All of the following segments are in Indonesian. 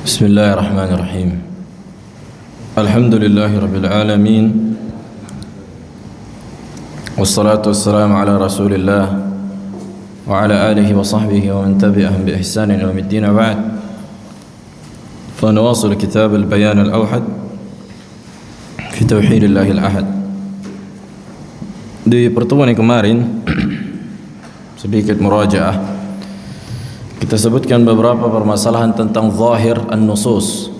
Bismillahirrahmanirrahim. Alhamdulillahirabbil alamin. Wassalatu wassalamu ala Rasulillah wa ala alihi wa sahbihi wa man tabi'ahum bi ihsanin ila yaumiddin. Ba'd. Fa nawasil kitab al-bayan al-awhad fi tauhid Allah al-ahad. Di pertemuan yang kemarin sedikit murajaah, kita sebutkan beberapa permasalahan tentang zahir an-nusus.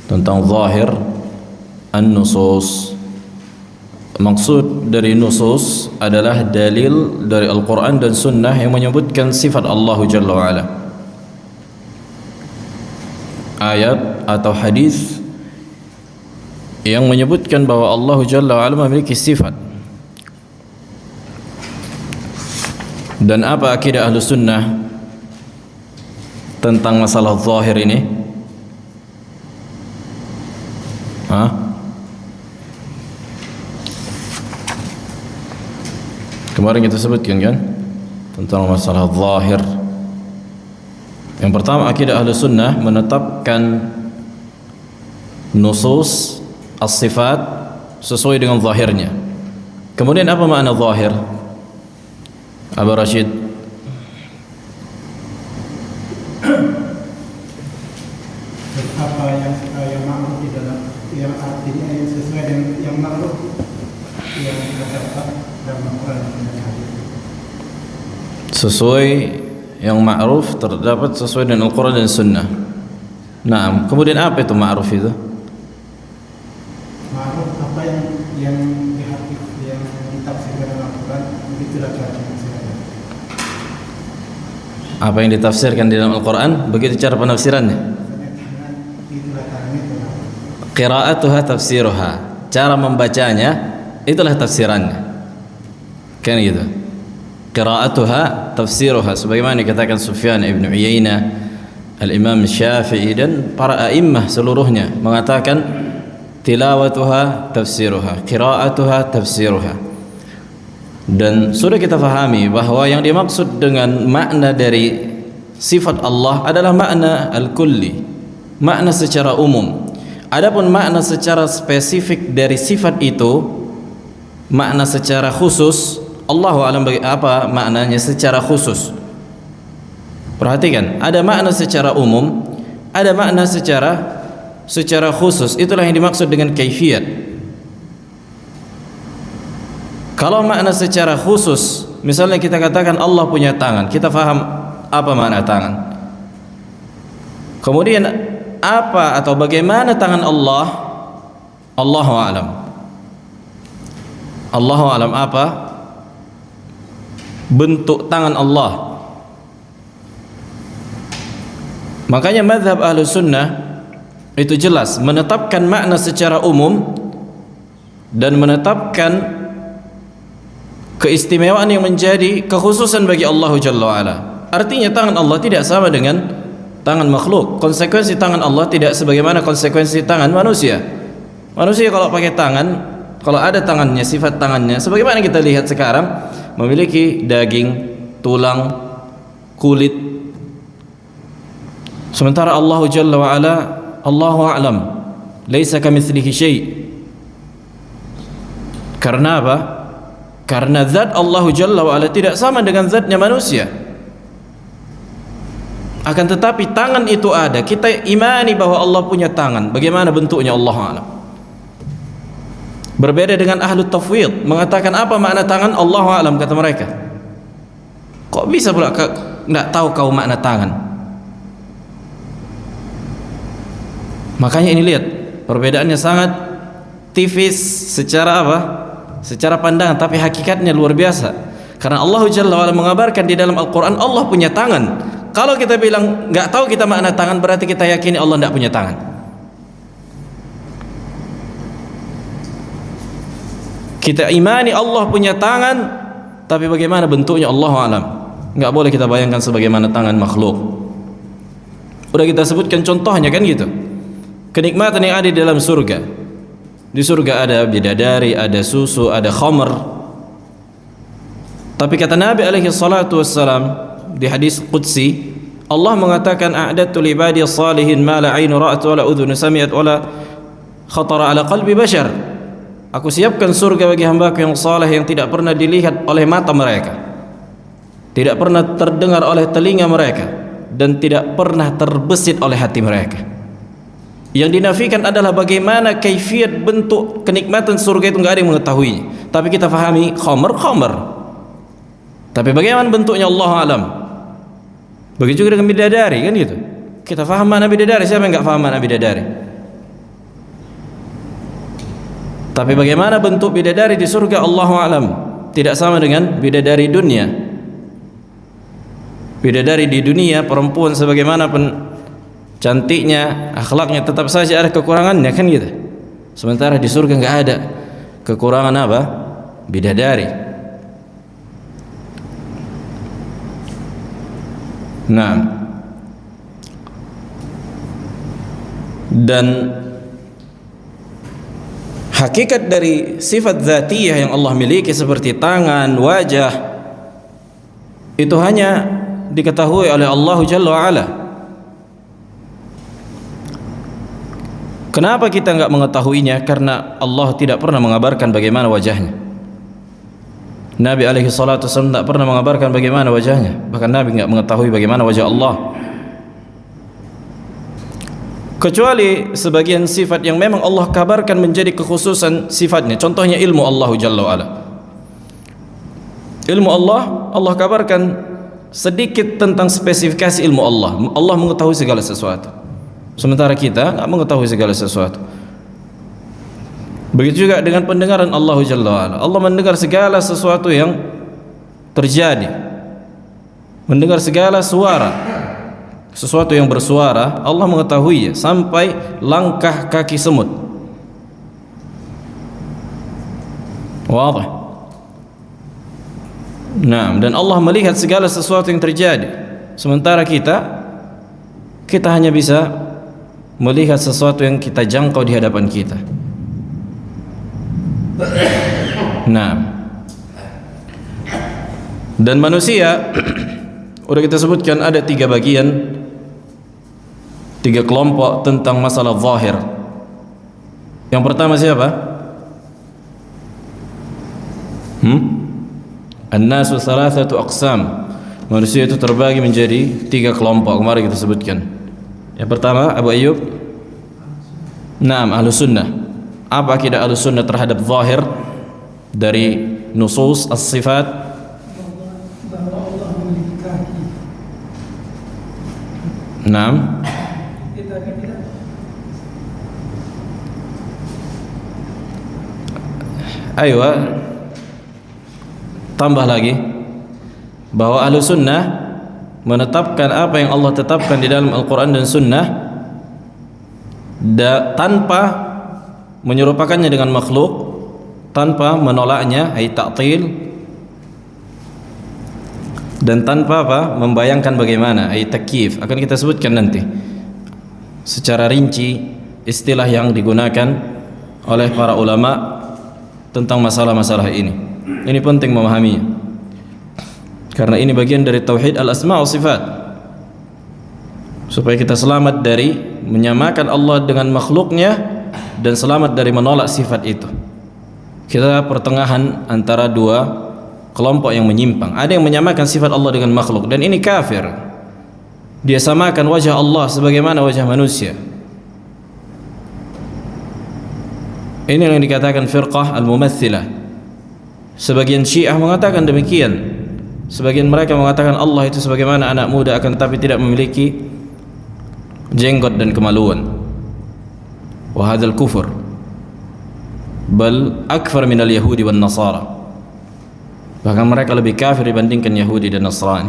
Tentang zahir an-nusus. Maksud dari nusus adalah dalil dari Al-Quran dan Sunnah yang menyebutkan sifat Allah Jalla wa'ala. Ayat atau hadis yang menyebutkan bahwa Allah Jalla wa'ala memiliki sifat. Dan apa akidah Ahlu Sunnah tentang masalah zahir ini? Kemarin kita sebutkan kan tentang masalah zahir. Yang pertama, akidah Ahlu Sunnah menetapkan nusus as-sifat sesuai dengan zahirnya. Kemudian apa makna zahir? Abu Rashid. Apa yang makhluk di dalam, yang artinya yang sesuai dengan yang makhluk yang terdapat dalam Al-Quran dan hadis. Sesuai yang ma'ruf terdapat sesuai dengan Al-Quran dan Sunnah. Nah, kemudian apa itu ma'ruf itu? Makhluk apa yang ditafsirkan dalam Al-Quran, itulah cara penafsirannya. Apa yang ditafsirkan di dalam Al-Quran, begitu cara penafsirannya. Itulah caranya. Qira'atuha tafsiruha, cara membacanya itulah tafsirannya. Kan gitu. Qira'atuha tafsiruha, sebagaimana dikatakan Sufyan ibn Uyainah, Al-Imam Syafi'i dan para a'immah seluruhnya mengatakan tilawatuha tafsiruha, qira'atuha tafsiruha. Dan sudah kita fahami bahwa yang dimaksud dengan makna dari sifat Allah adalah makna al-kulli, makna secara umum. Adapun makna secara spesifik dari sifat itu, makna secara khusus, Allahu a'lam apa maknanya secara khusus. Perhatikan, ada makna secara umum, ada makna secara khusus. Itulah yang dimaksud dengan kaifiyat. Kalau makna secara khusus, misalnya kita katakan Allah punya tangan, kita faham apa makna tangan. Kemudian apa atau bagaimana tangan Allah? Allahu a'lam. Allahu a'lam apa bentuk tangan Allah. Makanya mazhab Ahlu Sunnah itu jelas menetapkan makna secara umum dan menetapkan keistimewaan yang menjadi kekhususan bagi Allah Jalla wa'ala. Artinya tangan Allah tidak sama dengan tangan makhluk. Konsekuensi tangan Allah tidak sebagaimana konsekuensi tangan manusia. Manusia kalau pakai tangan, kalau ada tangannya, sifat tangannya sebagaimana kita lihat sekarang, memiliki daging, tulang, kulit. Sementara Allah Jalla wa'ala, Allahu a'lam, laisa kamitslihi syai'. Karena apa? Karena zat Allah Jalla wa'ala tidak sama dengan zatnya manusia. Akan tetapi tangan itu ada. Kita imani bahwa Allah punya tangan. Bagaimana bentuknya, Allahu a'lam. Berbeda dengan ahlu tafwid, mengatakan apa makna tangan, Allahu a'lam, kata mereka. Kok bisa pula tidak tahu kau makna tangan? Makanya ini lihat, perbedaannya sangat tipis secara apa? Secara pandangan, tapi hakikatnya luar biasa. Karena Allah Jalla wa'ala mengabarkan di dalam Al-Quran Allah punya tangan. Kalau kita bilang nggak tahu kita makna tangan, berarti kita yakini Allah tidak punya tangan. Kita imani Allah punya tangan, tapi bagaimana bentuknya Allahu a'lam. Nggak boleh kita bayangkan sebagaimana tangan makhluk. Udah kita sebutkan contohnya kan gitu. Kenikmatan yang ada di dalam surga. Di surga ada bidadari, ada susu, ada khamr. Tapi kata Nabi alaihi salatu wassalam di hadis qudsi, Allah mengatakan a'dadtu li ibadiyas salihin ma la 'ainu ra'at wa la udhun sami'at wa la khatara 'ala qalbi bashar. Aku siapkan surga bagi hambaku yang saleh yang tidak pernah dilihat oleh mata mereka, tidak pernah terdengar oleh telinga mereka, dan tidak pernah terbesit oleh hati mereka. Yang dinafikan adalah bagaimana kaifiat bentuk kenikmatan surga itu enggak ada yang mengetahuinya. Tapi kita fahami khamr. Tapi bagaimana bentuknya Allah alam. Begitu juga dengan bidadari, kan gitu. Kita faham makna bidadari, siapa yang enggak faham makna bidadari? Tapi bagaimana bentuk bidadari di surga, Allahu alam. Tidak sama dengan bidadari dunia. Bidadari di dunia, perempuan sebagaimanapun cantiknya, akhlaknya, tetap saja ada kekurangannya, kan gitu. Sementara di surga enggak ada kekurangan apa? Bidadari. Nah, dan hakikat dari sifat dzatiyah yang Allah miliki seperti tangan, wajah, itu hanya diketahui oleh Allah Jalla wa'ala. Kenapa kita enggak mengetahuinya? Karena Allah tidak pernah mengabarkan bagaimana wajahnya. Nabi alaihi salatu wasallam tidak pernah mengabarkan bagaimana wajahnya. Bahkan Nabi enggak mengetahui bagaimana wajah Allah, kecuali sebagian sifat yang memang Allah kabarkan menjadi kekhususan sifatnya. Contohnya ilmu Allah Jalla wa'ala. Ilmu Allah kabarkan sedikit tentang spesifikasi ilmu Allah. Allah mengetahui segala sesuatu, sementara kita tidak mengetahui segala sesuatu. Begitu juga dengan pendengaran Allah Jalla wa'ala. Allah mendengar segala sesuatu yang terjadi, mendengar segala suara. Sesuatu yang bersuara Allah mengetahuinya sampai langkah kaki semut. Wadah. Nah, dan Allah melihat segala sesuatu yang terjadi. Sementara kita hanya bisa melihat sesuatu yang kita jangkau di hadapan kita. Nah, dan manusia udah kita sebutkan ada 3 bagian, 3 kelompok tentang masalah zahir. Yang pertama siapa? An-nasu thalathatu aqsam. Manusia itu terbagi menjadi 3 kelompok. Kemarin kita sebutkan. Yang pertama, Abu Ayyub. Naam, Ahlus Sunnah. Apa akidah Ahlus Sunnah terhadap zahir dari nusus as-sifat? Bahwa Allah memiliki kaki. Naam. Ayo, tambah lagi bahwa Ahlus Sunnah menetapkan apa yang Allah tetapkan di dalam Al-Quran dan Sunnah tanpa menyerupakannya dengan makhluk, tanpa menolaknya, ay ta'til, dan tanpa membayangkan bagaimana, ay takyif. Akan kita sebutkan nanti secara rinci istilah yang digunakan oleh para ulama tentang masalah-masalah ini. Ini penting memahaminya, karena ini bagian dari tauhid al-asma' wa sifat, supaya kita selamat dari menyamakan Allah dengan makhluknya dan selamat dari menolak sifat itu. Kita pertengahan antara 2 kelompok yang menyimpang. Ada yang menyamakan sifat Allah dengan makhluk, dan ini kafir. Dia samakan wajah Allah sebagaimana wajah manusia. Ini yang dikatakan firqah al-mumatsilah. Sebagian Syiah mengatakan demikian. Sebagian mereka mengatakan Allah itu sebagaimana anak muda, akan tetapi tidak memiliki jenggot dan kemaluan. Wa hadzal kufur bal akfar min al-yahudi wan nasara. Bahkan mereka lebih kafir dibandingkan Yahudi dan Nasrani.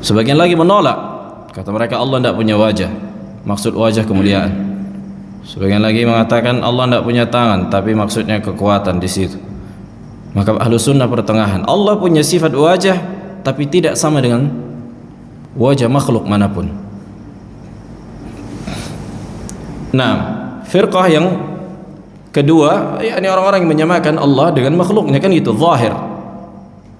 Sebagian lagi menolak, kata mereka Allah tidak punya wajah, maksud wajah kemuliaan. Sebagian lagi mengatakan Allah tidak punya tangan, tapi maksudnya kekuatan di situ. Maka Ahlus Sunnah pertengahan. Allah punya sifat wajah, tapi tidak sama dengan wajah makhluk manapun. Nah, firqah yang kedua, yakni orang-orang yang menyamakan Allah dengan makhluknya, kan itu zahir.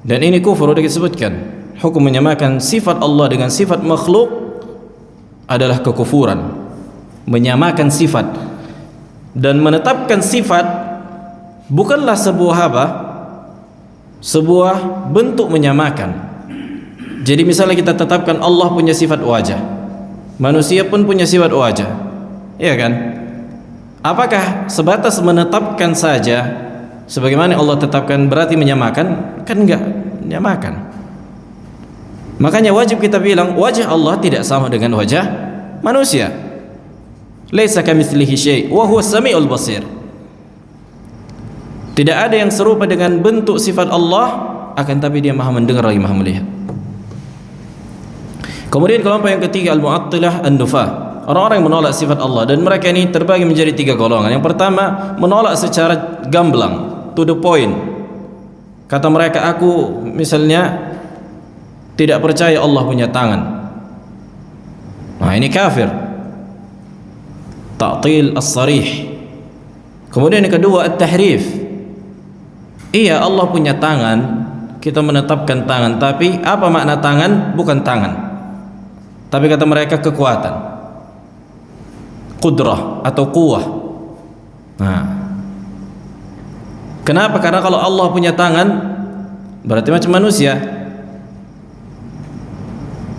Dan ini kufur, sudah disebutkan. hukum menyamakan sifat Allah dengan sifat makhluk adalah kekufuran. Menyamakan sifat dan menetapkan sifat bukanlah sebuah apa? Sebuah bentuk menyamakan. Jadi misalnya kita tetapkan Allah punya sifat wajah, manusia pun punya sifat wajah, iya kan? Apakah sebatas menetapkan saja sebagaimana Allah tetapkan berarti menyamakan? Kan enggak menyamakan. Makanya wajib kita bilang wajah Allah tidak sama dengan wajah manusia. Laisa kamitslihi syai' wa huwas samiul basir. Tidak ada yang serupa dengan bentuk sifat Allah, akan tapi dia Maha mendengar lagi Maha melihat. Kemudian kelompok yang ketiga al-mu'attilah an-nufah, orang-orang yang menolak sifat Allah, dan mereka ini terbagi menjadi 3 golongan. Yang pertama, menolak secara gamblang, to the point. Kata mereka, aku misalnya tidak percaya Allah punya tangan. Nah, ini kafir. Ta'til as-sarih. Kemudian yang kedua at-tahrif. Iya, Allah punya tangan, kita menetapkan tangan, tapi apa makna tangan? Bukan tangan, tapi kata mereka kekuatan, qudrah atau quwwah. Nah, kenapa? Karena kalau Allah punya tangan berarti macam manusia,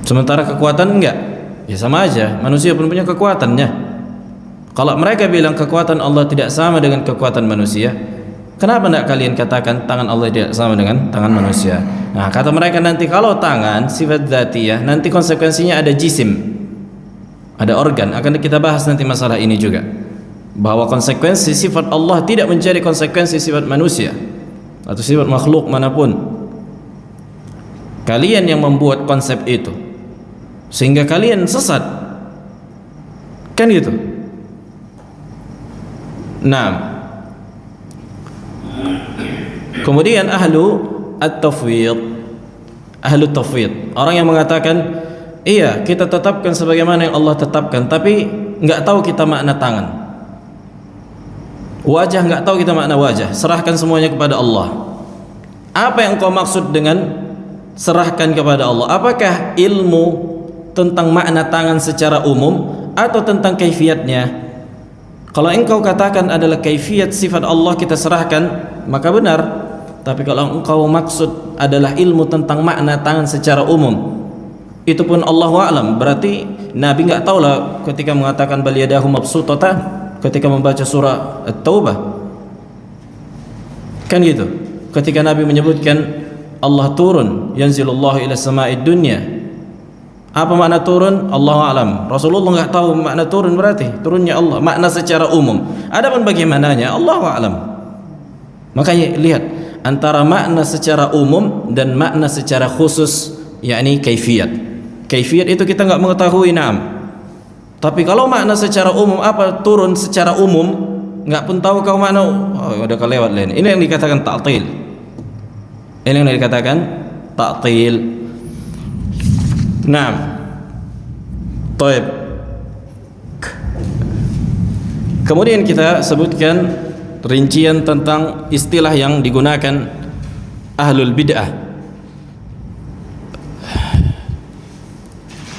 sementara kekuatan enggak, ya sama aja, manusia pun punya kekuatannya. Kalau mereka bilang kekuatan Allah tidak sama dengan kekuatan manusia, kenapa tidak kalian katakan tangan Allah tidak sama dengan tangan manusia? Nah, kata mereka nanti kalau tangan sifat dzatiyah, nanti konsekuensinya ada jisim, ada organ. Akan kita bahas nanti masalah ini juga, bahwa konsekuensi sifat Allah tidak menjadi konsekuensi sifat manusia atau sifat makhluk manapun. Kalian yang membuat konsep itu sehingga kalian sesat, kan gitu. Nah, kemudian ahlu at-tafwid, ahlu tafwid, orang yang mengatakan iya kita tetapkan sebagaimana yang Allah tetapkan, tapi nggak tahu kita makna tangan, wajah nggak tahu kita makna wajah, serahkan semuanya kepada Allah. Apa yang kau maksud dengan serahkan kepada Allah? Apakah ilmu tentang makna tangan secara umum atau tentang kaifiatnya? Kalau engkau katakan adalah kaifiat sifat Allah kita serahkan, maka benar. Tapi kalau engkau maksud adalah ilmu tentang makna tangan secara umum, itu pun Allahu a'lam. Berarti Nabi enggak tahulah ketika mengatakan bal yadahu mabsutatan ketika membaca surah At-Taubah. Kan gitu. Ketika Nabi menyebutkan Allah turun, yanzilullahu ila sama'id dunya. Apa makna turun? Allahu a'lam. Rasulullah enggak tahu makna turun, berarti turunnya Allah, makna secara umum. Adapun bagaimananya Allahu a'lam. Makanya lihat antara makna secara umum dan makna secara khusus, yakni kaifiyat. Kaifiyat itu kita enggak mengetahui, na'am. Tapi kalau makna secara umum, apa turun secara umum, enggak pun tahu kau makna, oh, udah kelewat lain. Ini yang dikatakan ta'til. Ini yang dikatakan ta'til. Nah, taib. Kemudian kita sebutkan rincian tentang istilah yang digunakan ahlul bid'ah.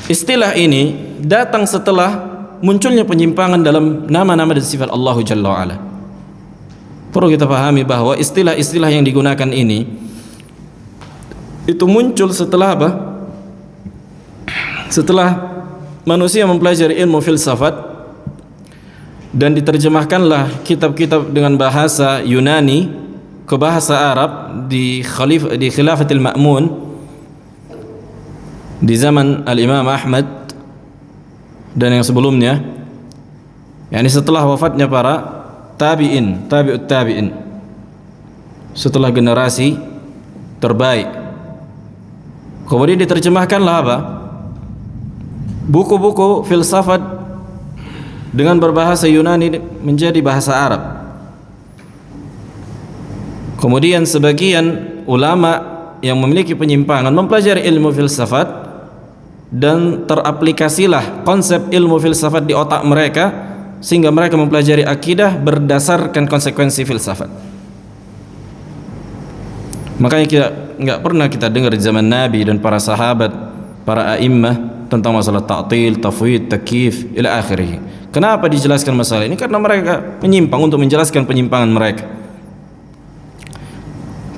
Istilah ini datang setelah munculnya penyimpangan dalam nama-nama dan sifat Allah Jalla wa'ala. Perlu kita pahami bahwa istilah-istilah yang digunakan ini itu muncul setelah apa? Setelah manusia mempelajari ilmu filsafat dan diterjemahkanlah kitab-kitab dengan bahasa Yunani ke bahasa Arab di Khilafatil Ma'mun di zaman Al-Imam Ahmad dan yang sebelumnya, yakni setelah wafatnya para tabi'in, tabi'ut tabi'in, setelah generasi terbaik. Kemudian diterjemahkanlah apa? Buku-buku filsafat dengan berbahasa Yunani menjadi bahasa Arab. Kemudian sebagian ulama yang memiliki penyimpangan mempelajari ilmu filsafat dan teraplikasilah konsep ilmu filsafat di otak mereka sehingga mereka mempelajari akidah berdasarkan konsekuensi filsafat. Makanya enggak pernah kita dengar di zaman Nabi dan para sahabat, para a'immah tentang masalah ta'til, tafwid, takyif ila akhirih. Kenapa dijelaskan masalah ini? Karena mereka menyimpang untuk menjelaskan penyimpangan mereka.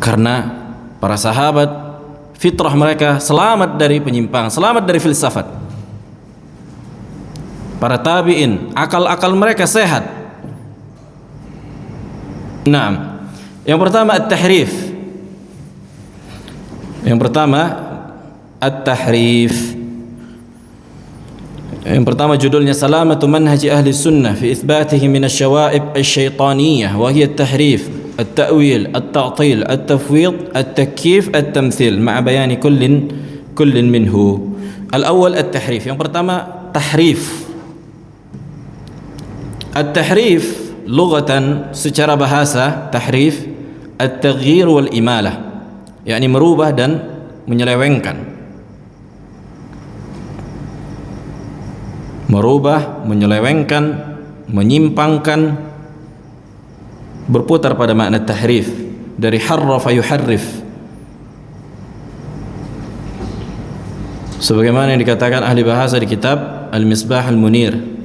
Karena para sahabat fitrah mereka selamat dari penyimpangan, selamat dari filsafat. Para tabi'in akal-akal mereka sehat. Naam. Yang pertama at-tahrif. Yang pertama at-tahrif. Yang pertama judulnya Salamatu Manhaji Ahli Sunnah fi itsbatihi min asy-syawa'ib asy-syaitaniyah wa hiya at-tahrif, at-ta'wil, at-ta'til, at-tafwid, at-takyif, at-tamthil ma'a bayani kullin minhu. Al-awwal at-tahrif. Yang pertama tahrif. At-tahrif lughatan secara bahasa tahrif at-taghyir wal imalah, yakni merubah dan menyelewengkan. Merubah, menyelewengkan, menyimpangkan, berputar pada makna tahrif dari harrafa yuharrif, sebagaimana yang dikatakan ahli bahasa di kitab Al-Misbah Al-Munir,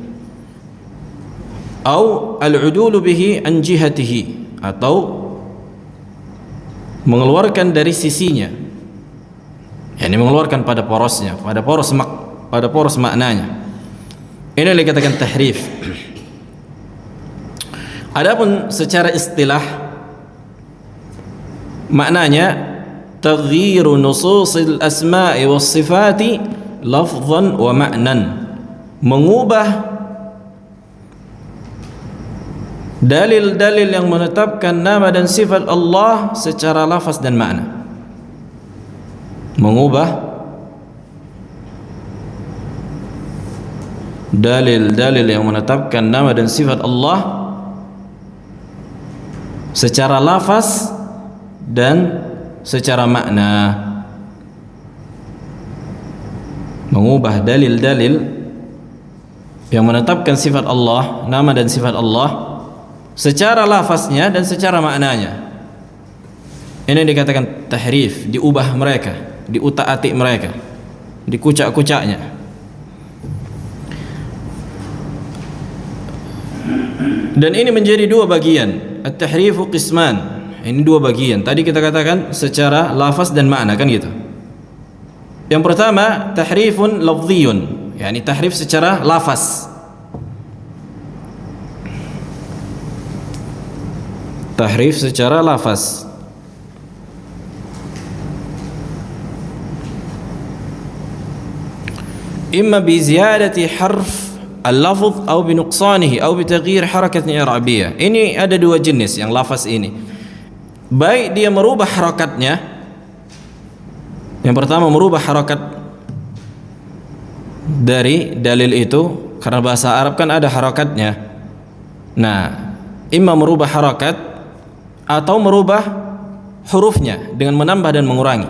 atau al-udulu bihi an jihatihi, atau mengeluarkan dari sisinya, yakni mengeluarkan pada porosnya, pada poros maknanya. Ini yang dikatakan tahrif. Adapun secara istilah maknanya taghyiru nususil asma'i was sifati lafzan wa ma'nan, mengubah dalil-dalil yang menetapkan nama dan sifat Allah secara lafaz dan makna. Mengubah dalil-dalil yang menetapkan nama dan sifat Allah secara lafaz dan secara makna. Mengubah dalil-dalil yang menetapkan sifat Allah, nama dan sifat Allah secara lafaznya dan secara maknanya. Ini dikatakan tahrif, diubah mereka, diutak-atik mereka, dikucak-kucaknya. Dan ini menjadi dua bagian. At-tahrifu qisman. Ini dua bagian. Tadi kita katakan secara lafaz dan makna, kan gitu. Yang pertama tahrifun lafziyun, yakni tahrif secara lafaz. Tahrif secara lafaz. Imma bi ziyadati harf al-lafz atau bi nuqsanihi atau bi taghyir harakatnya i'rabiyah. Ini ada dua jenis yang lafaz ini. Baik dia merubah harakatnya. Yang pertama merubah harakat dari dalil itu, karena bahasa Arab kan ada harakatnya. Nah, imma merubah harakat atau merubah hurufnya dengan menambah dan mengurangi.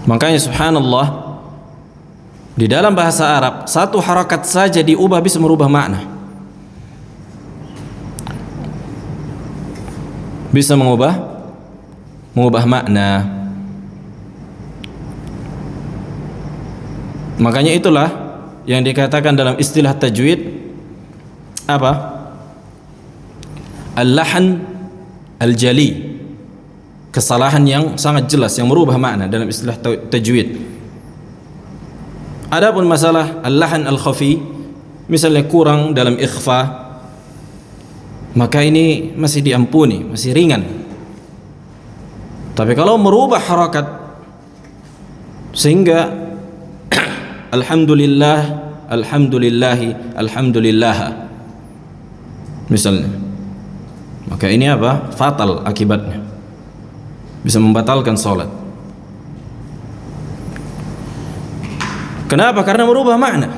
Makanya subhanallah, di dalam bahasa Arab satu harakat saja diubah bisa merubah makna, bisa mengubah makna. Makanya itulah yang dikatakan dalam istilah tajwid apa? Al-lahan al-jali, kesalahan yang sangat jelas yang merubah makna dalam istilah tajwid. Adapun masalah al-lahan al-khafi, misalnya kurang dalam ikhfa, maka ini masih diampuni, masih ringan. Tapi kalau merubah harakat sehingga alhamdulillah, alhamdulillahi, alhamdulillah misalnya, maka ini apa? Fatal akibatnya, bisa membatalkan salat. Kenapa? Karena merubah makna.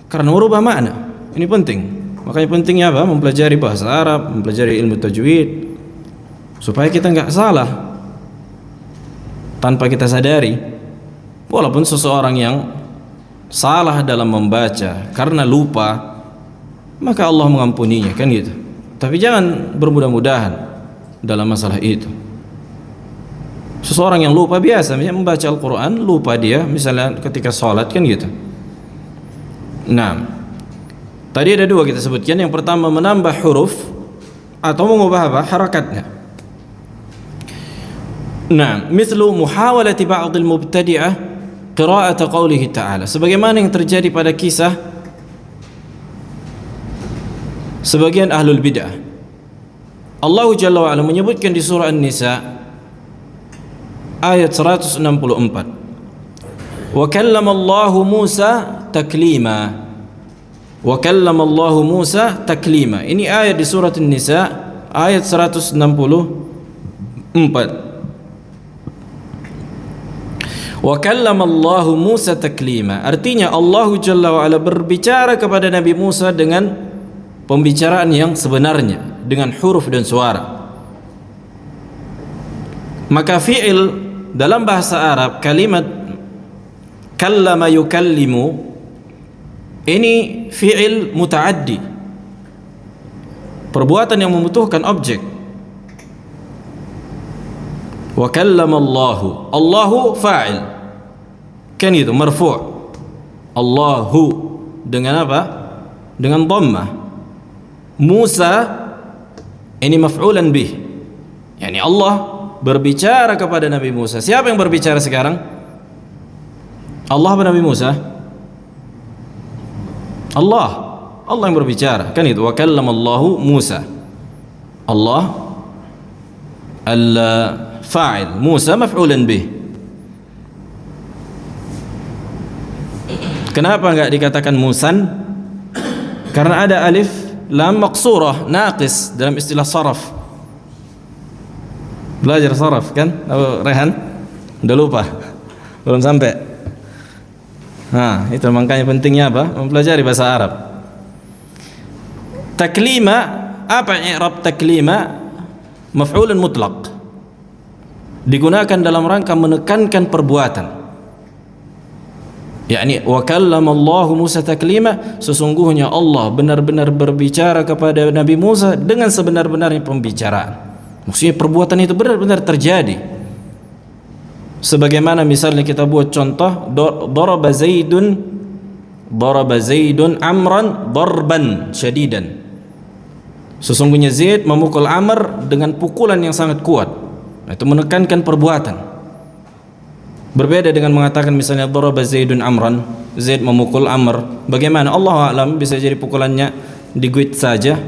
Karena merubah makna. Ini penting. Makanya pentingnya apa? Mempelajari bahasa Arab, mempelajari ilmu tajwid, supaya kita nggak salah tanpa kita sadari. Walaupun seseorang yang salah dalam membaca karena lupa, maka Allah mengampuninya, kan gitu. Tapi jangan bermudah-mudahan. dalam masalah itu. Seseorang yang lupa biasa misalnya membaca Al-Quran, lupa dia misalnya ketika sholat kan gitu. Nah, tadi ada dua kita sebutkan. Yang pertama menambah huruf atau mengubah apa? Harakatnya. Nah, mislu muhawalati ba'dil mubtadi'ah qira'at qawlihi ta'ala. Sebagaimana yang terjadi pada kisah sebagian ahlul bid'ah. Allah Jalla wa Ala menyebutkan di surah An-Nisa ayat 164. Wa kallama Allahu Musa taklima. Wa kallama Allahu Musa taklima. Ini ayat di surah An-Nisa ayat 164. Wa kallama Allahu Musa taklima. Artinya Allah Jalla wa Ala berbicara kepada Nabi Musa dengan pembicaraan yang sebenarnya, dengan huruf dan suara. Maka fi'il dalam bahasa Arab, kalimat kallama yukallimu, ini fi'il muta'addi, perbuatan yang membutuhkan objek. Wa kallama Allahu, Allahu fa'il, kan itu marfu'. Allahu dengan apa? Dengan dhammah. Musa ini maf'ulan bih, yakni Allah berbicara kepada Nabi Musa. Siapa yang berbicara sekarang? Allah atau Nabi Musa? Allah yang berbicara, kan itu. Wa kallama Allahu Musa, Allah al-fa'il, Musa maf'ulan bih. Kenapa enggak dikatakan Musan? Karena ada alif lam maqsurah naqis dalam istilah saraf. Belajar saraf kan? Rehan? Udah lupa? Belum sampai? Nah, itu makanya pentingnya apa? Mempelajari bahasa Arab. Taklima, apa i'rab taklima? Maf'ulun mutlaq. Digunakan dalam rangka menekankan perbuatan. Yakni wa kallama Allahu Musa taklima, sesungguhnya Allah benar-benar berbicara kepada Nabi Musa dengan sebenar-benarnya pembicaraan. Maksudnya perbuatan itu benar-benar terjadi. Sebagaimana misalnya kita buat contoh, daraba Zaidun Amran darban syadidan. Sesungguhnya Zaid memukul Amr dengan pukulan yang sangat kuat. Itu menekankan perbuatan. Berbeda dengan mengatakan misalnya daraba Zaidun Amran, Zaid memukul Amr. Bagaimana? Allah a'lam, bisa jadi pukulannya diguit saja.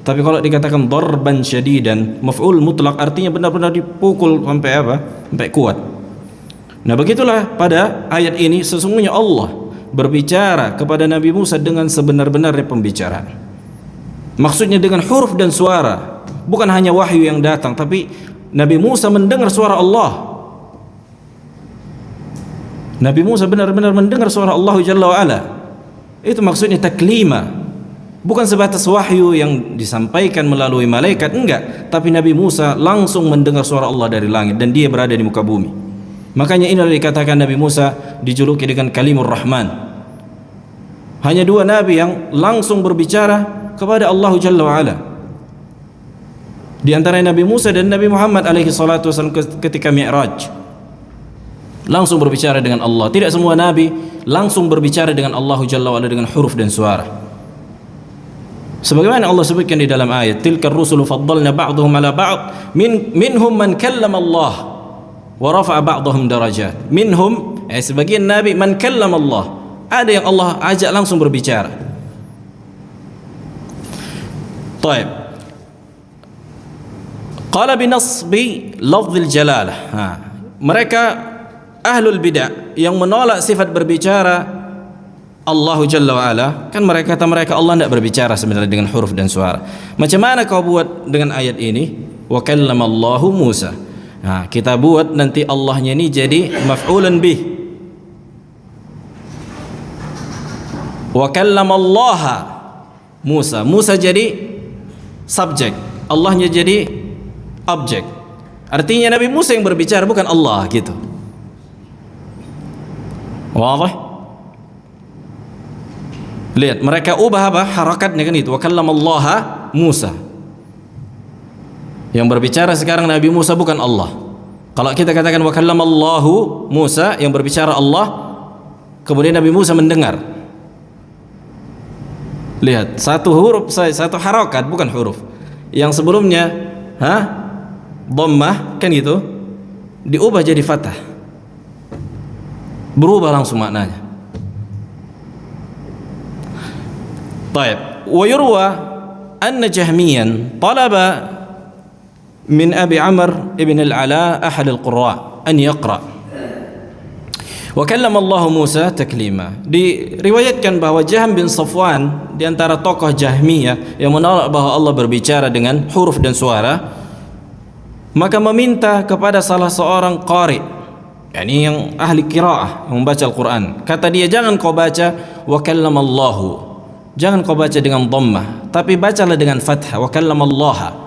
Tapi kalau dikatakan darban syadidan, maf'ul mutlak, artinya benar-benar dipukul sampai apa? Sampai kuat. Nah, begitulah pada ayat ini, sesungguhnya Allah berbicara kepada Nabi Musa dengan sebenar-benarnya pembicaraan. Maksudnya dengan huruf dan suara, bukan hanya wahyu yang datang, tapi Nabi Musa mendengar suara Allah. Nabi Musa benar-benar mendengar suara Allah Jalla wa'ala. Itu maksudnya taklima. Bukan sebatas wahyu yang disampaikan melalui malaikat, enggak. Tapi Nabi Musa langsung mendengar suara Allah dari langit, dan dia berada di muka bumi. Makanya inilah dikatakan Nabi Musa dijuluki dengan Kalimur Rahman. Hanya dua Nabi yang langsung berbicara kepada Allah Jalla wa'ala. Di antara Nabi Musa dan Nabi Muhammad alaihi salatu wasallam ketika Mi'raj, langsung berbicara dengan Allah. Tidak semua nabi langsung berbicara dengan Allah Jalla wa'ala dengan huruf dan suara. Sebagaimana Allah sebutkan di dalam ayat, tilkar rusulu faddalna ba'dhum ala ba'd, minhum man kallama Allah wa rafa'a ba'dhum darajat. Minhum, sebagian nabi man kallama Allah, ada yang Allah ajak langsung berbicara. Taib. Qala binasbi lafzil jalalah. Mereka ahlul bid'ah yang menolak sifat berbicara Allah Jalla wa'ala, kan mereka kata mereka Allah tidak berbicara sebenarnya dengan huruf dan suara. Macam mana kau buat dengan ayat ini? Wa kallama Allahu Musa. Nah, kita buat nanti Allahnya ini jadi maf'ulan bih. Wa kallama Allah Musa. Musa jadi subjek, Allahnya jadi objek. Artinya Nabi Musa yang berbicara, bukan Allah gitu. Wadah? Lihat, mereka ubah apa? Harakatnya kan itu. Wa kallama Allah Musa. Yang berbicara sekarang Nabi Musa bukan Allah. Kalau kita katakan wa kallamallahu Musa, yang berbicara Allah, kemudian Nabi Musa mendengar. Lihat, satu huruf, satu harokat, bukan huruf. Yang sebelumnya dhammah kan gitu, diubah jadi fathah, berubah langsung maknanya. Baik, wa yurwa anna Jahmiyan talaba min Abi Amr ibn al-Ala ahad al-qurra an yaqra wa kallama Allah Musa taklima. Diriwayatkan bahwa Jahm bin Safwan di antara tokoh Jahmiyah yang menolak bahwa Allah berbicara dengan huruf dan suara, maka meminta kepada salah seorang qari, yakni yang ahli qiraah, yang membaca Al-Quran. Kata dia, jangan kau baca wa kallamallahu, jangan kau baca dengan dhammah, tapi bacalah dengan fathah wa kallamallaha.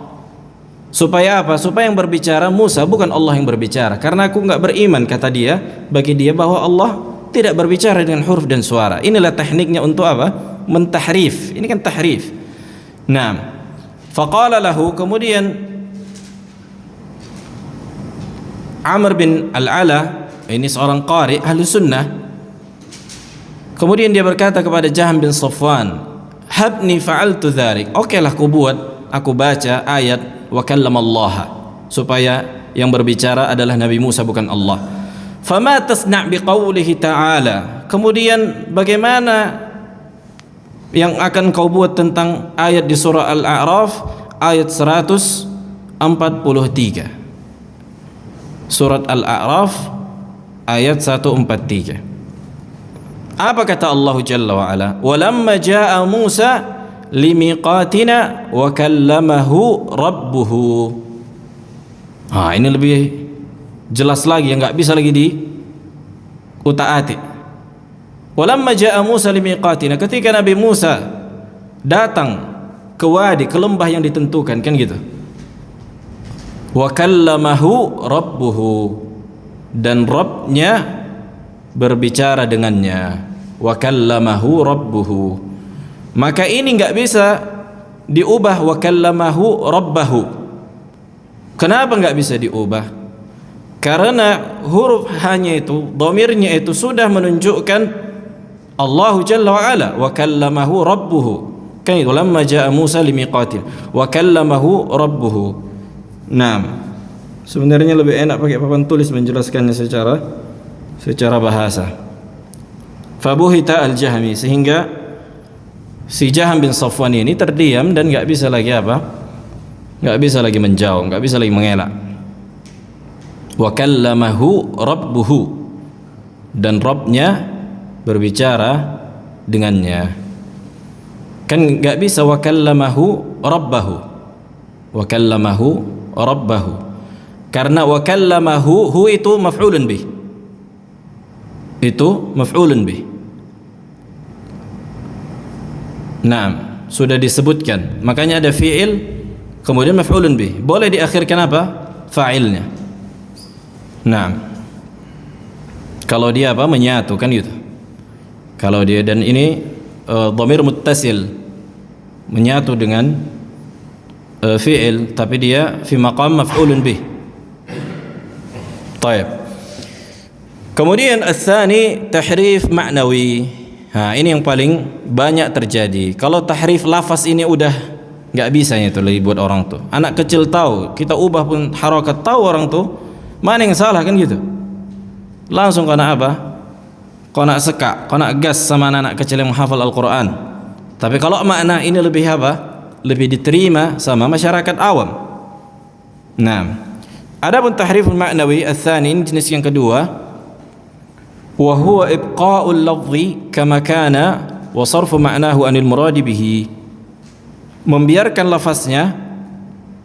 Supaya apa? Supaya yang berbicara Musa, bukan Allah yang berbicara. Karena aku enggak beriman, kata dia, bagi dia bahwa Allah tidak berbicara dengan huruf dan suara. Inilah tekniknya untuk apa? Mentahrif. Ini kan tahrif. Nah, faqala lahu, kemudian Amr bin Al-Ala, ini seorang qari ahli sunnah, kemudian dia berkata kepada Jahm bin Safwan, habni fa'altu dzalik, okelah aku buat, aku baca ayat wa kallamallaha, supaya yang berbicara adalah Nabi Musa, bukan Allah. Fama tasna' biqaulihi ta'ala, kemudian bagaimana yang akan kau buat tentang ayat di surah Al-A'raf ayat 143. Surat Al-A'raf ayat 143. Apa kata Allah Jalla wa Ala? Walamma jaa Musa limiqatina wa kallamahu rabbuhu. Ini lebih jelas lagi, yang enggak bisa lagi diutak-atik. Walamma jaa Musa limiqatina, ketika Nabi Musa datang ke wadi, ke lembah yang ditentukan, kan gitu. Wa kallamahu rabbuhu, dan Rabbnya berbicara dengannya. Wa kallamahu rabbuhu, maka ini enggak bisa diubah wa kallamahu rabbahu. Kenapa enggak bisa diubah? Karena huruf hanya itu, dhamirnya itu sudah menunjukkan Allah Jalla wa Ala, wa kallamahu rabbuhu. Kan itu, lamma jaa Musa limiqatina wa kallamahu rabbuhu. Nah, sebenarnya lebih enak pakai papan tulis menjelaskannya secara bahasa. Fabuhita al-Jahmi, sehingga si Jahm bin Safwan ini terdiam dan enggak bisa lagi apa? Enggak bisa lagi menjawab, enggak bisa lagi mengelak. Wa kallamahu rabbuhu, dan Rabbnya berbicara dengannya. Kan enggak bisa wa kallamahu rabbahu. Wa kallamahu rabbahu. Karena wa kallamahu, hu itu maf'ulun bih. Itu maf'ulun bih. Nah, sudah disebutkan. Makanya ada fi'il kemudian maf'ulun bih. Boleh diakhirkan apa? Fa'ilnya. Nah, kalau dia apa? Menyatu, kan gitu. Kalau dia, dan ini dhamir muttasil, menyatu dengan fi'il, tapi dia fi maqam maf'ulun bih. Baik. Kemudian ats-tsani tahrif ma'nawi. Ini yang paling banyak terjadi. Kalau tahrif lafaz ini udah enggak bisa itu lagi buat orang tuh. Anak kecil tahu, kita ubah pun harokat tahu orang tuh mana yang salah, kan gitu. Langsung kena apa? Kena sekak, kena gas sama anak kecil yang menghafal Al-Quran. Tapi kalau makna ini lebih apa? Lebih diterima sama masyarakat awam. Nah, adapun tahriful ma'nawi ats-tsani, jenis yang kedua, wa huwa ibqa'ul lafzi kama kana wa sarfu ma'nahu anil muradi bihi, membiarkan lafaznya,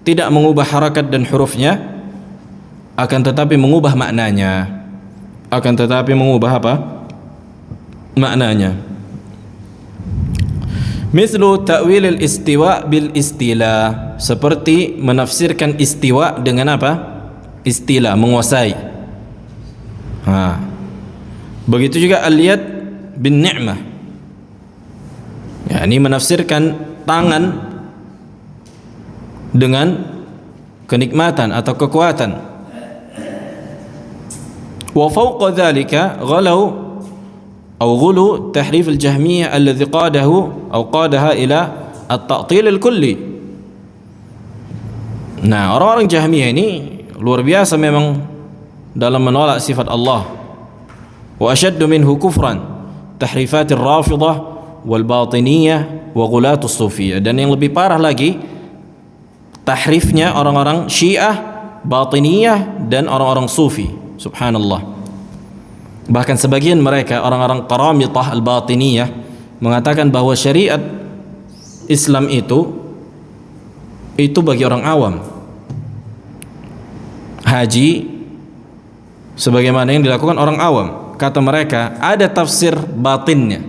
tidak mengubah harakat dan hurufnya, akan tetapi mengubah maknanya. Akan tetapi mengubah apa? Maknanya. Mislu ta'wil al-istiwa bil istila, seperti menafsirkan istiwa dengan apa? Istila, menguasai. Begitu juga al-yad bin ni'mah, ini menafsirkan tangan dengan kenikmatan atau kekuatan. Wa fawqa dhalika ghulu tahrif al-Jahmiyah alladhi qadaha ila at-ta'til al-kulli. Nah, orang-orang Jahmiyah ini luar biasa memang dalam menolak sifat Allah. Wa ashaddu minhu kufran tahrifat ar-Rafidah wal Batiniyah wa ghulat as-Sufiyah. Dan yang lebih parah lagi, tahrifnya orang-orang Syiah, Batiniyah dan orang-orang Sufi. Subhanallah. Bahkan sebagian mereka, orang-orang Qaramitah al-Batiniyah, mengatakan bahwa syariat Islam itu bagi orang awam. Haji sebagaimana yang dilakukan orang awam. Kata mereka ada tafsir batinnya.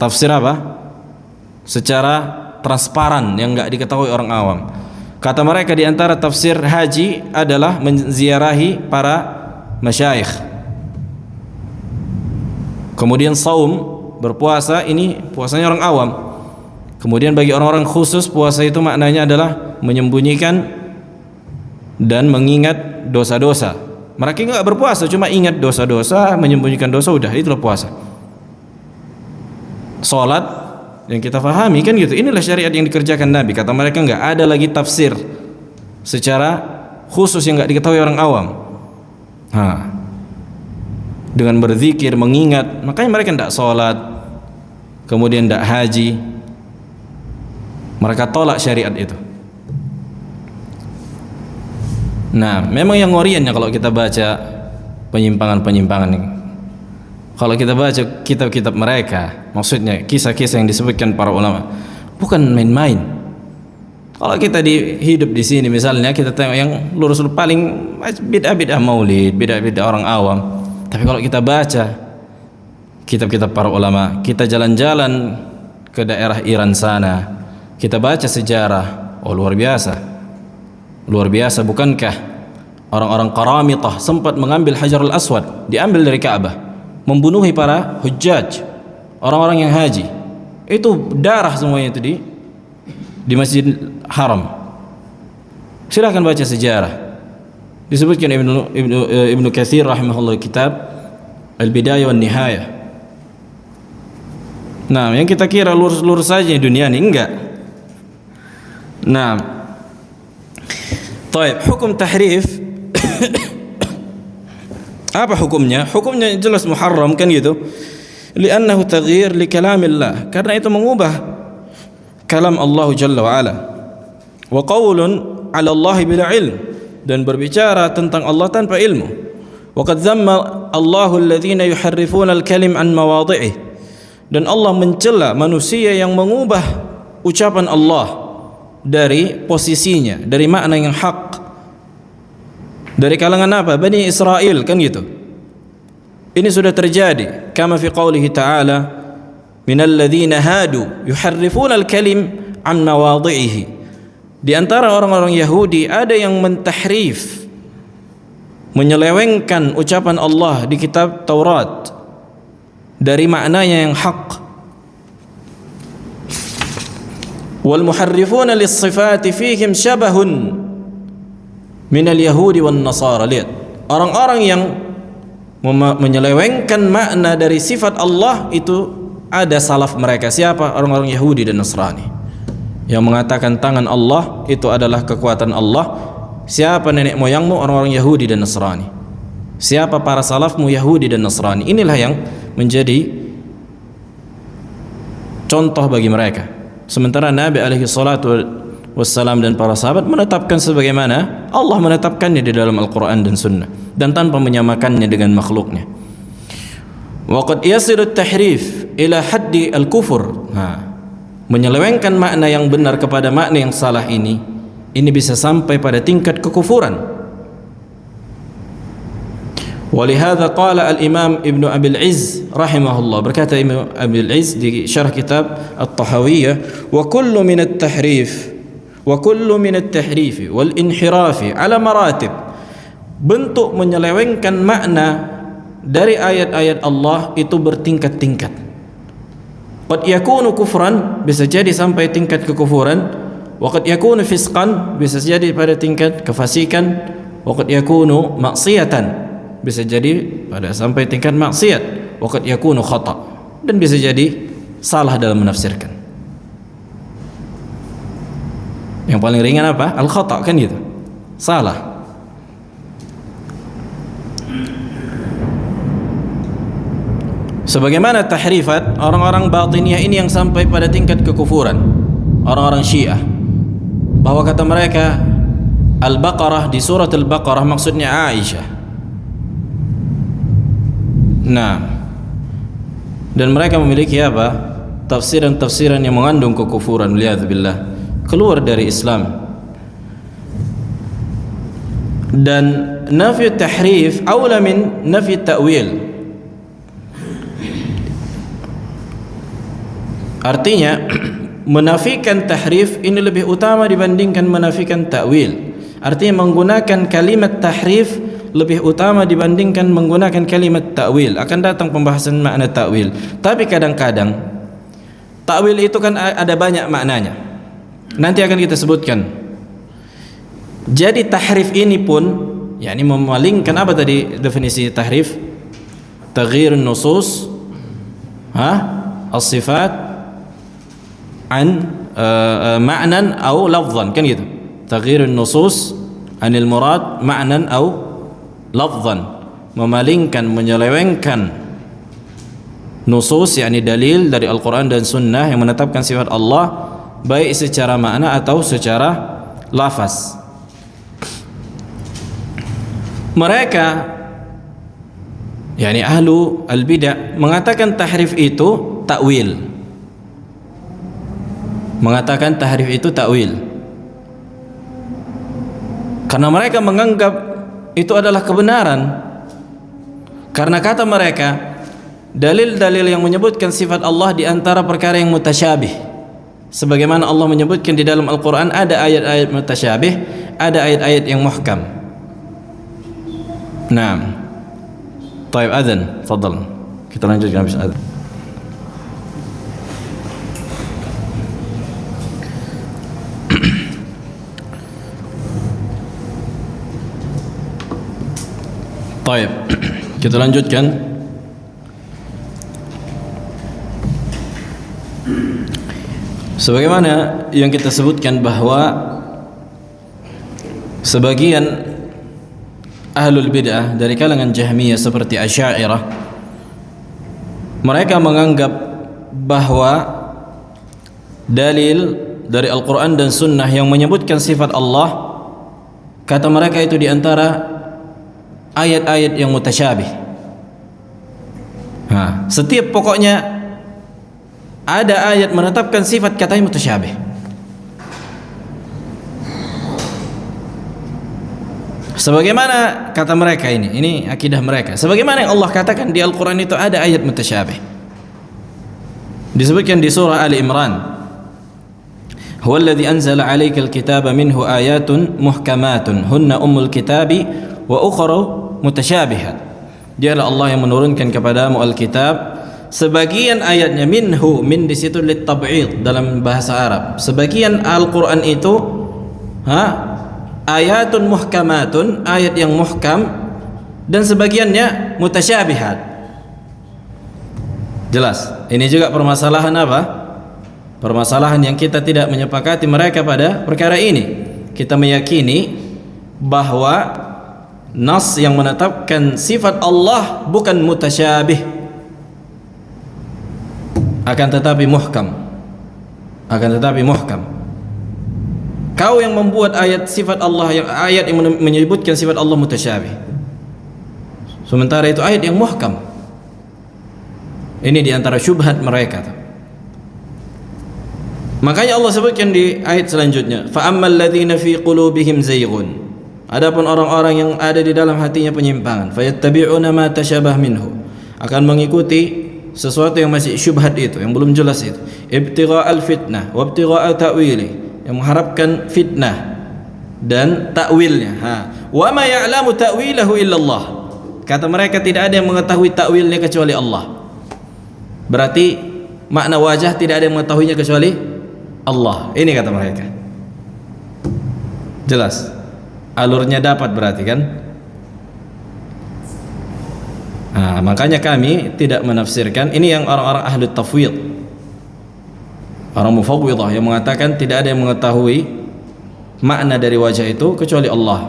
Tafsir apa? Secara transparan yang enggak diketahui orang awam. Kata mereka di antara tafsir haji adalah menziarahi para masyayikh. Kemudian saum, berpuasa, ini puasanya orang awam. Kemudian bagi orang-orang khusus, puasa itu maknanya adalah menyembunyikan dan mengingat dosa-dosa. Mereka enggak berpuasa, cuma ingat dosa-dosa, menyembunyikan dosa, udah, itulah puasa. Salat yang kita fahami kan gitu, inilah syariat yang dikerjakan Nabi. Kata mereka enggak ada lagi tafsir secara khusus yang enggak diketahui orang awam. Dengan berzikir, mengingat, makanya mereka enggak salat, kemudian enggak haji. Mereka tolak syariat itu. Nah, memang yang ngoriannya kalau kita baca penyimpangan-penyimpangan ini. Kalau kita baca kitab-kitab mereka, maksudnya kisah-kisah yang disebutkan para ulama, bukan main-main. Kalau kita hidup di sini misalnya, kita tengok yang lurus paling bid'ah-bid'ah maulid, bid'ah-bid'ah orang awam. Tapi kalau kita baca kitab-kitab para ulama, kita jalan-jalan ke daerah Iran sana, kita baca sejarah, oh luar biasa. Luar biasa, bukankah orang-orang Qaramitah sempat mengambil Hajarul Aswad, diambil dari Ka'bah, membunuhi para hujjaj, orang-orang yang haji. Itu darah semuanya itu di Masjid Haram. Silahkan baca sejarah. Disebutkan Ibnu Katsir rahimahullah kitab Al-Bidayah wan Nihayah. Nah, yang kita kira lurus-lurus saja di dunia ini, enggak. Nah, taib, hukum tahrif apa hukumnya? Hukumnya jelas muharram kan gitu. Li'annahu taghyir li kalamillah, karena itu mengubah kalam Allah Jalla wa Ala. Wa qaulun 'ala Allah bila ilm, dan berbicara tentang Allah tanpa ilmu. Wa qad dhamma Allahu alladhina yuharrifuna al-kalim an mawadhi'i, dan Allah mencela manusia yang mengubah ucapan Allah dari posisinya, dari makna yang hak. Dari kalangan apa? Bani Israel kan gitu. Ini sudah terjadi. Kama fi qawlihi ta'ala, minal ladzina hadu yuharrifuna al-kalim an mawadhi'ihi. Di antara orang-orang Yahudi ada yang mentahrif, menyelewengkan ucapan Allah di kitab Taurat dari maknanya yang hak. Wal muharrifuna lis-sifati fihim syabahun minal yahudi wan nasara. Lihat, orang-orang yang menyelewengkan makna dari sifat Allah itu ada salaf mereka. Siapa? Orang-orang Yahudi dan Nasrani yang mengatakan tangan Allah itu adalah kekuatan Allah. Siapa nenek moyangmu? Orang-orang Yahudi dan Nasrani. Siapa para salafmu? Yahudi dan Nasrani. Inilah yang menjadi contoh bagi mereka. Sementara Nabi alaihi salatu wassalam dan para sahabat menetapkan sebagaimana Allah menetapkannya di dalam Al-Quran dan Sunnah, dan tanpa menyamakannya dengan makhluknya. Wa qad yasilu at-tahrif ila haddi al-kufur. Menyelewengkan makna yang benar kepada makna yang salah ini bisa sampai pada tingkat kekufuran. Walihada qala al-Imam Ibnu Abil Izz rahimahullah, berkata Ibnu Abil Izz di syarah kitab At-Tahawiyah, wa kullu min at-tahrif wal inhirafi ala maratib, bentuk menyelewengkan makna dari ayat-ayat Allah itu bertingkat-tingkat. Qad yakunu kufran, bisa jadi sampai tingkat kekufuran, Wa qad yakunu fisqan, bisa jadi pada tingkat kefasikan. Wa qad yakunu maksiatan, bisa jadi pada sampai tingkat maksiat. Wa qad yakunu khata', dan bisa jadi salah dalam menafsirkan. Yang paling ringan apa? Al-khata' kan gitu. Salah. Sebagaimana tahrifat orang-orang batiniyah ini yang sampai pada tingkat kekufuran, orang-orang Syiah, bahwa kata mereka Al-Baqarah, di surat Al-Baqarah maksudnya Aisyah. Nah, dan mereka memiliki apa? Tafsiran-tafsiran yang mengandung kekufuran, waliyadzubillah, keluar dari Islam. Dan nafi tahrif aula min nafi ta'wil. Artinya menafikan tahrif ini lebih utama dibandingkan menafikan ta'wil. Artinya menggunakan kalimat tahrif lebih utama dibandingkan menggunakan kalimat ta'wil. Akan datang pembahasan makna ta'wil. Tapi kadang-kadang ta'wil itu kan ada banyak maknanya. Nanti akan kita sebutkan. Jadi tahrif ini pun, yakni memalingkan, apa tadi definisi tahrif? Taghyirun nusus, as-sifat an ma'nan atau lafzan, kan gitu. Taghyirun nusus anil murad ma'nan atau lafzan, memalingkan, menyelewengkan nusus, yakni dalil dari Al-Quran dan Sunnah yang menetapkan sifat Allah baik secara makna atau secara lafaz. Mereka, yakni ahlu al-bid'ah, mengatakan tahrif itu ta'wil. Mengatakan tahrif itu ta'wil karena mereka menganggap itu adalah kebenaran. Karena kata mereka, dalil-dalil yang menyebutkan sifat Allah di antara perkara yang mutasyabih, sebagaimana Allah menyebutkan di dalam Al-Quran ada ayat-ayat mutasyabih, ada ayat-ayat yang muhkam. Nah, taib adzan, fadal, kita lanjutkan habis adzan. Baik, kita lanjutkan. Sebagaimana yang kita sebutkan bahwa sebagian ahlul bid'ah dari kalangan Jahmiyah seperti Asy'ariyah, mereka menganggap bahwa dalil dari Al-Quran dan Sunnah yang menyebutkan sifat Allah, kata mereka itu diantara ayat-ayat yang mutasyabih. Setiap pokoknya ada ayat menetapkan sifat, katanya mutasyabih. Sebagaimana kata mereka, ini akidah mereka, sebagaimana yang Allah katakan di Al-Quran itu ada ayat mutasyabih. Disebutkan di surah Ali Imran, huwallazi anzala 'alaikal kitaba minhu ayatun muhkamatun hunna ummul kitabi wa ukhra mutasyabihat. Dialah Allah yang menurunkan kepadamu Alkitab, sebagian ayatnya minhu, min di situ lit tab'id dalam bahasa Arab. Sebagian Al-Qur'an itu ayatun muhkamatun, ayat yang muhkam, dan sebagiannya mutasyabihat. Jelas. Ini juga permasalahan apa? Permasalahan yang kita tidak menyepakati mereka pada perkara ini. Kita meyakini bahwa nas yang menetapkan sifat Allah bukan mutasyabih, akan tetapi muhkam. Kau yang membuat ayat sifat Allah, yang ayat yang menyebutkan sifat Allah mutasyabih, sementara itu ayat yang muhkam. Ini diantara syubhat mereka. Makanya Allah sebutkan di ayat selanjutnya, fa ammal ladzina fi qulubihim zayghun, adapun orang-orang yang ada di dalam hatinya penyimpangan, fayattabi'una ma tasyabah minhu, akan mengikuti sesuatu yang masih syubhat itu, yang belum jelas itu, ibtigha'al fitnah wa ibtigha'a ta'wili, yang mengharapkan fitnah dan takwilnya. Wa ma ya'lamu ta'wilahu illallah, kata mereka tidak ada yang mengetahui takwilnya kecuali Allah. Berarti makna wajah tidak ada yang mengetahuinya kecuali Allah. Ini kata mereka. Jelas. Alurnya dapat berarti kan? Nah, makanya kami tidak menafsirkan ini yang orang-orang ahli tafwid. Orang mufawwidah yang mengatakan tidak ada yang mengetahui makna dari wajah itu kecuali Allah.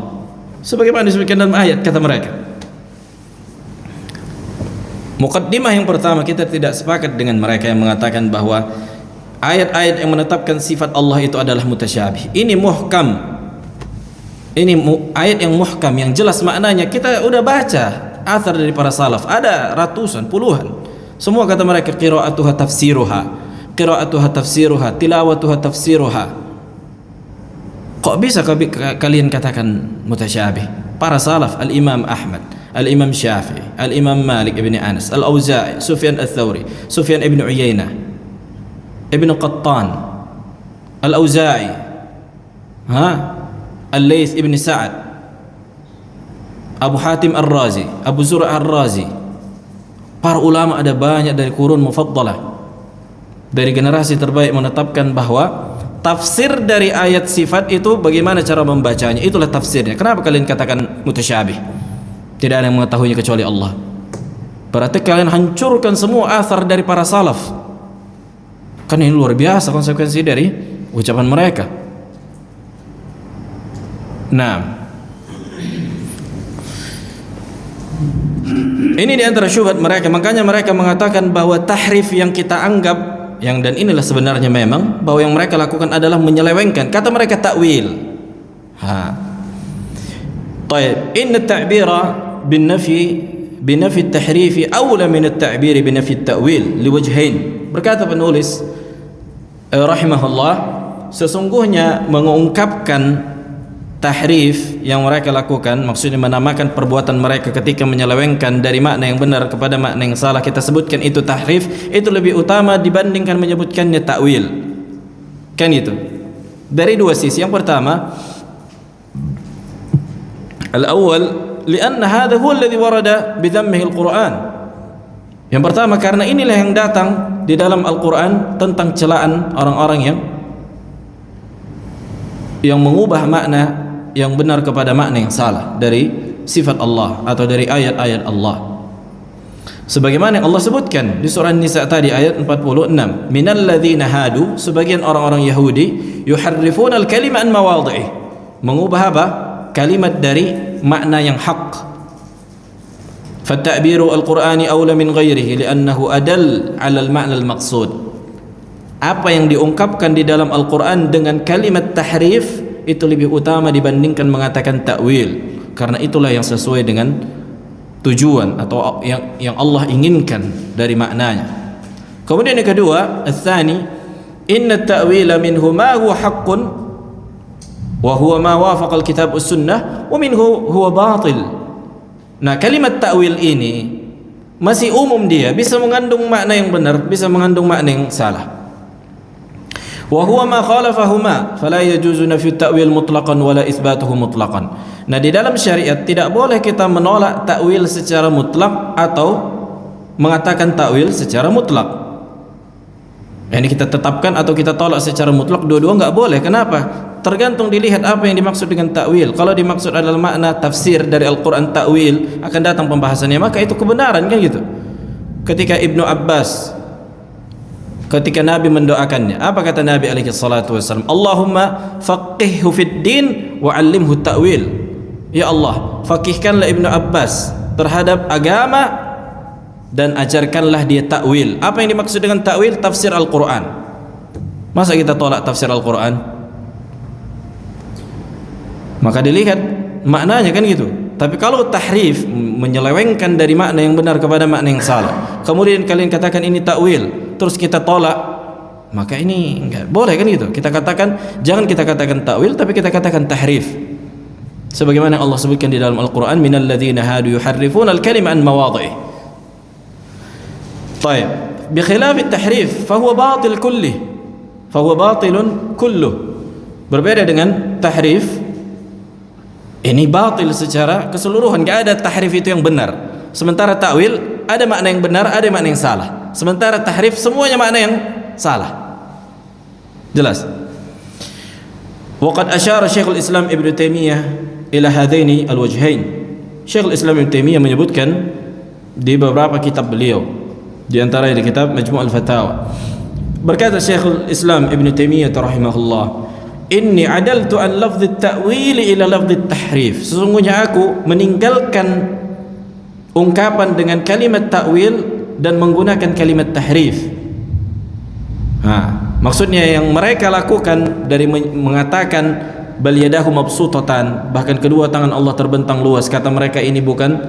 Sebagaimana disebutkan dalam ayat kata mereka. Muqaddimah yang pertama, kita tidak sepakat dengan mereka yang mengatakan bahwa ayat-ayat yang menetapkan sifat Allah itu adalah mutasyabih. Ini muhkam. Ini ayat yang muhkam, yang jelas maknanya. Kita udah baca athar dari para salaf, ada ratusan, puluhan. Semua kata mereka qira'atuha tafsiruha, qira'atuha tafsiruha, tilawatuha tafsiruha. Kok bisa kalian katakan mutasyabih? Para salaf, Al-Imam Ahmad, Al-Imam Syafi'i, Al-Imam Malik ibn Anas, Al-Auza'i, Sufyan Al-Thawri, Sufyan ibn Uyainah, Ibn Qattan, Al-Auza'i, Al-Layth ibn Sa'ad, Abu Hatim Ar-Razi, Abu Zur'ah Ar-Razi. Para ulama ada banyak dari kurun mufaddalah, dari generasi terbaik, menetapkan bahwa tafsir dari ayat sifat itu bagaimana cara membacanya, itulah tafsirnya. Kenapa kalian katakan mutasyabih? Tidak ada yang mengetahuinya kecuali Allah. Berarti kalian hancurkan semua athar dari para salaf. Kan ini luar biasa konsekuensi dari ucapan mereka. Nah, ini di antara syubhat mereka. Makanya mereka mengatakan bahwa tahrif yang kita anggap, dan inilah sebenarnya memang bahwa yang mereka lakukan adalah menyelewengkan. Kata mereka takwil. Taib, inna ta'bira bin nafi at-tahrif awla min at-ta'bir bin nafi at-ta'wil liwajhain. Berkata penulis rahimahullah, sesungguhnya mengungkapkan tahrif yang mereka lakukan, maksudnya menamakan perbuatan mereka ketika menyelewengkan dari makna yang benar kepada makna yang salah, kita sebutkan itu tahrif, itu lebih utama dibandingkan menyebutkannya takwil. Kan itu dari dua sisi. Yang pertama, al-awwal lianna hadha huwa alladhi warada bidhammihi al-Qur'an. Yang pertama, karena inilah yang datang di dalam Al-Qur'an tentang celaan orang-orang yang mengubah makna yang benar kepada makna yang salah dari sifat Allah atau dari ayat-ayat Allah. Sebagaimana yang Allah sebutkan di surah An-Nisa tadi ayat 46, minal ladzina hadu, sebagian orang-orang Yahudi, yuharrifuna al-kalima an mawadhi'i, mengubah apa? Kalimat dari makna yang hak. Fatta'biru al-Qur'ani awla min ghairihi li'annahu adall 'ala al-ma'na al-maqsud. Apa yang diungkapkan di dalam Al-Qur'an dengan kalimat tahrif itu lebih utama dibandingkan mengatakan takwil, karena itulah yang sesuai dengan tujuan atau yang Allah inginkan dari maknanya. Kemudian yang kedua, al-thani, inna at-ta'wila minhu ma huwa haqqun wa huwa ma wafaqa al-kitab was-sunnah wa minhu huwa batil. Nah, kalimat takwil ini masih umum, dia bisa mengandung makna yang benar, bisa mengandung makna yang salah. Wa huwa ma khalafahuma fala yajuzu nafyu at-ta'wil mutlaqan wala itsbatuhu mutlaqan. Nah, di dalam syariat tidak boleh kita menolak takwil secara mutlak atau mengatakan takwil secara mutlak. Ini kita tetapkan atau kita tolak secara mutlak, dua-dua enggak boleh. Kenapa? Tergantung dilihat apa yang dimaksud dengan takwil. Kalau dimaksud adalah makna tafsir dari Al-Qur'an takwil, akan datang pembahasannya, maka itu kebenaran, kan gitu. Ketika Ibnu Abbas, ketika Nabi mendoakannya, apa kata Nabi alaihi salatu wasallam? Allahumma faqihhu fid din wa 'allimhu ta'wil. Ya Allah, faqihkanlah Ibnu Abbas terhadap agama dan ajarkanlah dia takwil. Apa yang dimaksud dengan takwil? Tafsir Al-Qur'an. Masa kita tolak tafsir Al-Qur'an? Maka dilihat maknanya, kan gitu. Tapi kalau tahrif, menyelewengkan dari makna yang benar kepada makna yang salah, kemudian kalian katakan ini takwil, terus kita tolak, maka ini enggak boleh, kan gitu. Kita katakan, jangan kita katakan takwil, tapi kita katakan tahrif. Sebagaimana Allah sebutkan di dalam Al-Qur'an, minal ladzina hadu yuharrifuna al-kalima an mawadhi'i. Baik, bi khilaf at-tahrif fa huwa batil kullih. Fa huwa batilun kulluh. Berbeda dengan tahrif, ini batil secara keseluruhan, enggak ada tahrif itu yang benar. Sementara takwil ada makna yang benar, ada makna yang salah. Sementara tahrif semuanya makna yang salah. Jelas? Waqad asyara Syekhul Islam Ibn Taimiyah ila hadaini al-wajhain. Syekhul Islam Ibn Taimiyah menyebutkan di beberapa kitab beliau, di antaranya di kitab Majmu' al-Fatawa. Berkata Syekhul Islam Ibn Taimiyah rahimahullah, "Inni adaltu an lafdh at-ta'wil ila lafdh at-tahrif." Sesungguhnya aku meninggalkan ungkapan dengan kalimat ta'wil dan menggunakan kalimat tahrif. Maksudnya yang mereka lakukan dari mengatakan bal yadahu mabsutatan, bahkan kedua tangan Allah terbentang luas, kata mereka ini bukan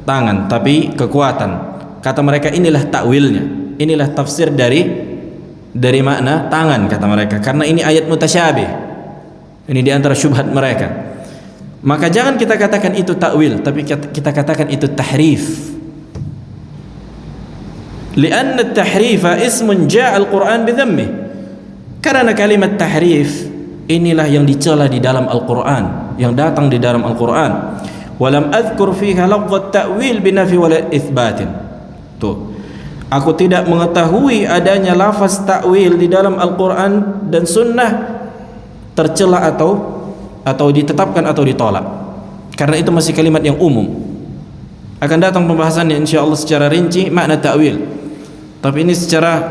tangan tapi kekuatan. Kata mereka inilah ta'wilnya, inilah tafsir dari makna tangan, kata mereka, karena ini ayat mutasyabih. Ini diantara syubhat mereka. Maka jangan kita katakan itu ta'wil, tapi kita katakan itu tahrif. Lianna at-tahrifa ismun ja'a al-Qur'an bidhammih. Karena kalimat tahrif inilah yang dicela di dalam Al-Qur'an, yang datang di dalam Al-Qur'an. Walam adhkur fiha lafdh at-ta'wil binafi wala itsbatin. Tuh. Aku tidak mengetahui adanya lafaz ta'wil di dalam Al-Qur'an dan sunnah tercela atau ditetapkan atau ditolak. Karena itu masih kalimat yang umum. Akan datang pembahasannya insyaallah secara rinci makna ta'wil. Tapi ini secara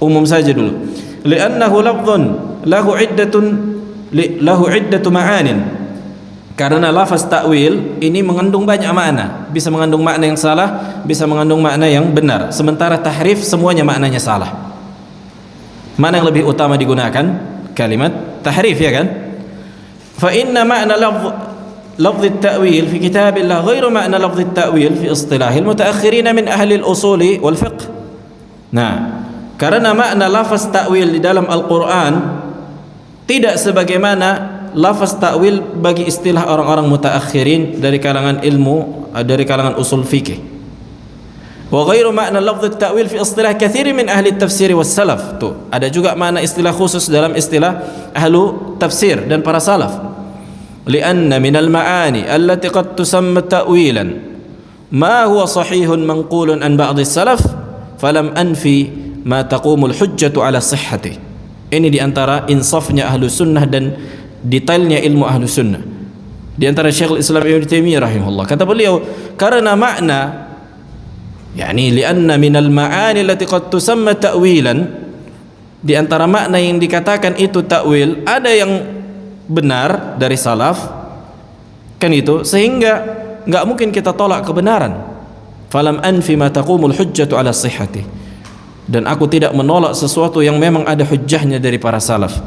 umum saja dulu. Li'annahu lafdhun lahu iddatu ma'anin. Karena lafaz ta'wil ini mengandung banyak makna, bisa mengandung makna yang salah, bisa mengandung makna yang benar. Sementara tahrif semuanya maknanya salah. Mana yang lebih utama digunakan? Kalimat tahrif, ya kan? Fa inna ma'na lafz at-ta'wil fi kitabillah ghairu ma'na lafz at-ta'wil fi istilahil mutaakhirin min ahli al-usul wal fiqh. Nah, karena makna lafaz ta'wil di dalam Al-Qur'an tidak sebagaimana lafaz ta'wil bagi istilah orang-orang mutaakhirin dari kalangan ilmu, dari kalangan usul fikih. Wa ghairu ma'na lafz at-ta'wil fi istilah katsir min ahli at-tafsir was salaf. Tuh, ada juga makna istilah khusus dalam istilah ahlu tafsir dan para salaf. Lianna min al-ma'ani allati qad tusamma ta'wilan ma huwa sahihun manqulun an ba'd as-salaf falam anfi ma taqumu al-hujjatu ala sihhati. Ini diantara insafnya ahlu sunnah dan detailnya ilmu ahlu sunnah. Di antara Syekhul Islam Ibn Taimiyah rahimahullah, kata beliau, karena makna yakni lianna min al-ma'ani allati qad tusamma ta'wilan, di antara makna yang dikatakan itu ta'wil ada yang benar dari salaf, kan itu, sehingga enggak mungkin kita tolak kebenaran. Falam anfi ma taqumul hujjatu ala sihhati, dan aku tidak menolak sesuatu yang memang ada hujjahnya dari para salaf.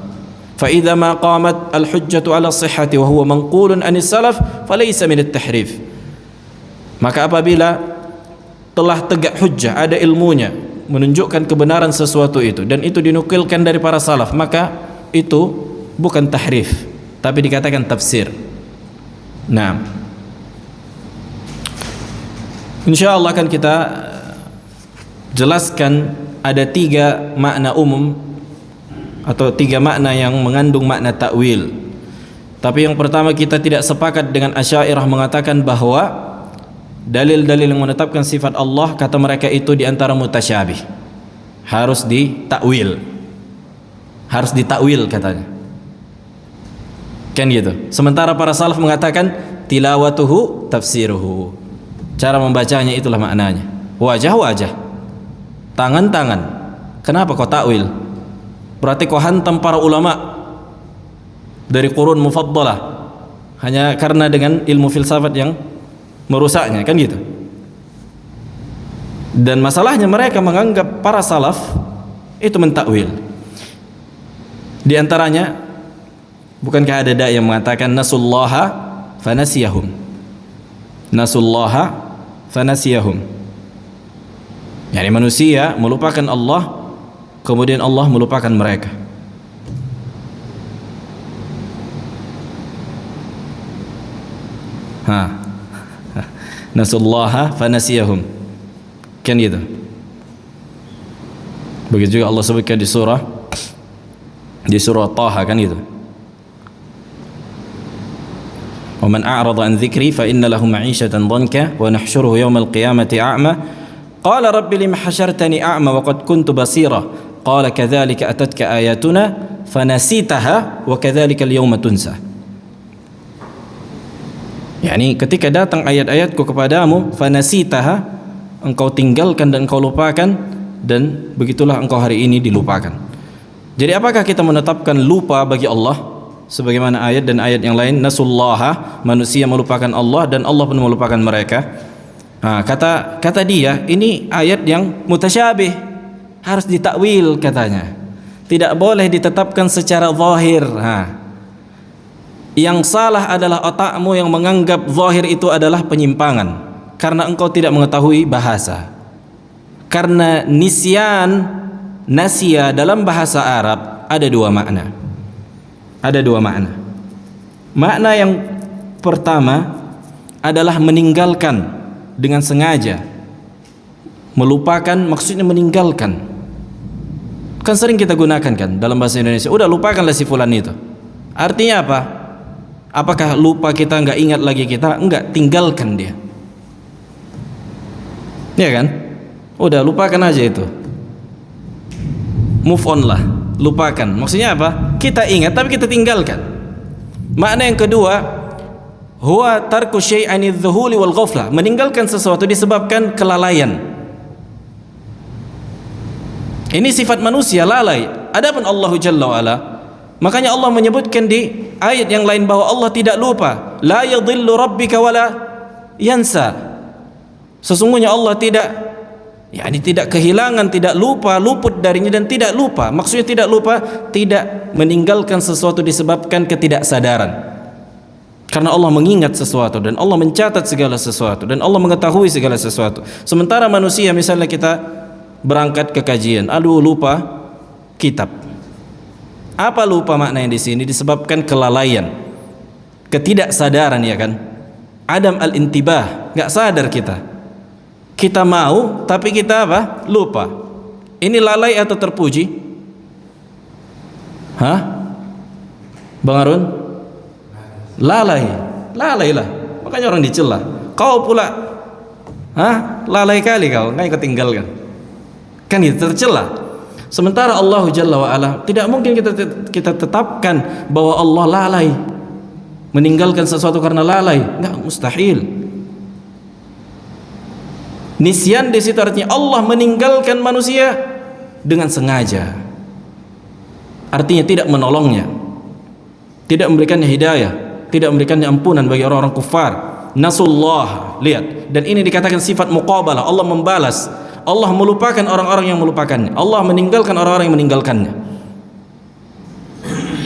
Fa idza ma qamat al hujjatu ala sihhati wa huwa manqulun anis salaf falaysa min at-tahrif. Maka apabila telah tegak hujjah, ada ilmunya menunjukkan kebenaran sesuatu itu dan itu dinukilkan dari para salaf, maka itu bukan tahrif, tapi dikatakan tafsir. Nah, insyaallah akan kita jelaskan ada 3 makna umum atau 3 makna yang mengandung makna ta'wil. Tapi yang pertama, kita tidak sepakat dengan Asy'ariyah mengatakan bahwa dalil-dalil yang menetapkan sifat Allah, kata mereka itu diantara mutasyabih, harus ditakwil, harus ditakwil katanya, kan gitu. Sementara para salaf mengatakan tilawatuhu tafsiruhu, cara membacanya itulah maknanya. Wajah-wajah, tangan-tangan, kenapa kau takwil? Berarti kau hantam para ulama dari qurun mufaddalah hanya karena dengan ilmu filsafat yang merusaknya, kan gitu. Dan masalahnya mereka menganggap para salaf itu mentakwil. Di antaranya, bukankah ada dai yang mengatakan nasullaha fanasiyahum, nasullaha fanasiyahum, yani manusia melupakan Allah, kemudian Allah melupakan mereka. Nasullaha fanasiyahum, kan gitu. Begitu juga Allah sebutkan di surah Taha, kan gitu. Wa man a'rada an dzikri fa inna lahu ma'ishatan dhanka wa nahsyuruhu yawmal qiyamati a'ma qala rabbi lima hasyartani a'ma wa qad kuntu basira Qala kadzalika atatka ayatuna fanasitaha wa kadzalika al-yawma tunsa. Yani ketika datang ayat-ayatku kepadamu, fanasitaha, engkau tinggalkan dan engkau lupakan, dan begitulah engkau hari ini dilupakan. Jadi apakah kita menetapkan lupa bagi Allah sebagaimana ayat dan ayat yang lain, nasullaha, manusia melupakan Allah dan Allah pun melupakan mereka? Nah, kata dia ini ayat yang mutasyabih, harus ditakwil katanya. Tidak boleh ditetapkan secara zahir. Yang salah adalah otakmu yang menganggap zahir itu adalah penyimpangan, karena engkau tidak mengetahui bahasa. Karena nisyan, nasya dalam bahasa Arab ada dua makna. Ada dua makna. Makna yang pertama adalah meninggalkan dengan sengaja. Melupakan maksudnya meninggalkan. Kan sering kita gunakan kan dalam bahasa Indonesia, udah lupakanlah si fulan itu. Artinya apa? Apakah lupa kita nggak ingat lagi kita? Enggak, tinggalkan dia. Ya kan? Udah lupakan aja itu. Move on lah, lupakan. Maksudnya apa? Kita ingat tapi kita tinggalkan. Makna yang kedua, huwa tarku syai'an adh-dhuhuli wal ghaflah, meninggalkan sesuatu disebabkan kelalaian. Ini sifat manusia, lalai. Adapun Allah Jalla wa Ala, makanya Allah menyebutkan di ayat yang lain bahwa Allah tidak lupa. La yadhillu rabbika wala yansa. Sesungguhnya Allah tidak kehilangan, tidak lupa, luput darinya dan tidak lupa. Maksudnya tidak lupa, tidak meninggalkan sesuatu disebabkan ketidaksadaran. Karena Allah mengingat sesuatu dan Allah mencatat segala sesuatu dan Allah mengetahui segala sesuatu. Sementara manusia, misalnya kita berangkat ke kajian, aduh lupa kitab. Apa lupa maknanya di sini? Disebabkan kelalaian, ketidaksadaran, ya kan? Adam al-intibah, nggak sadar kita. Kita mau tapi kita apa? Lupa. Ini lalai atau terpuji? Hah? Bang Arun? Lalai. Lalai lah. Makanya orang dicela. Kau pula, lalai kali kau, nggak ketinggalkan. Kan itu tercela. Sementara Allah Jalla wa Ala, tidak mungkin kita tetapkan bahwa Allah lalai, meninggalkan sesuatu karena lalai. Enggak, mustahil. Nisyan di situ artinya Allah meninggalkan manusia dengan sengaja. Artinya tidak menolongnya, tidak memberikannya hidayah, tidak memberikannya ampunan bagi orang-orang kufar. Nasullah, lihat. Dan ini dikatakan sifat muqabalah, Allah membalas. Allah melupakan orang-orang yang melupakannya. Allah meninggalkan orang-orang yang meninggalkannya.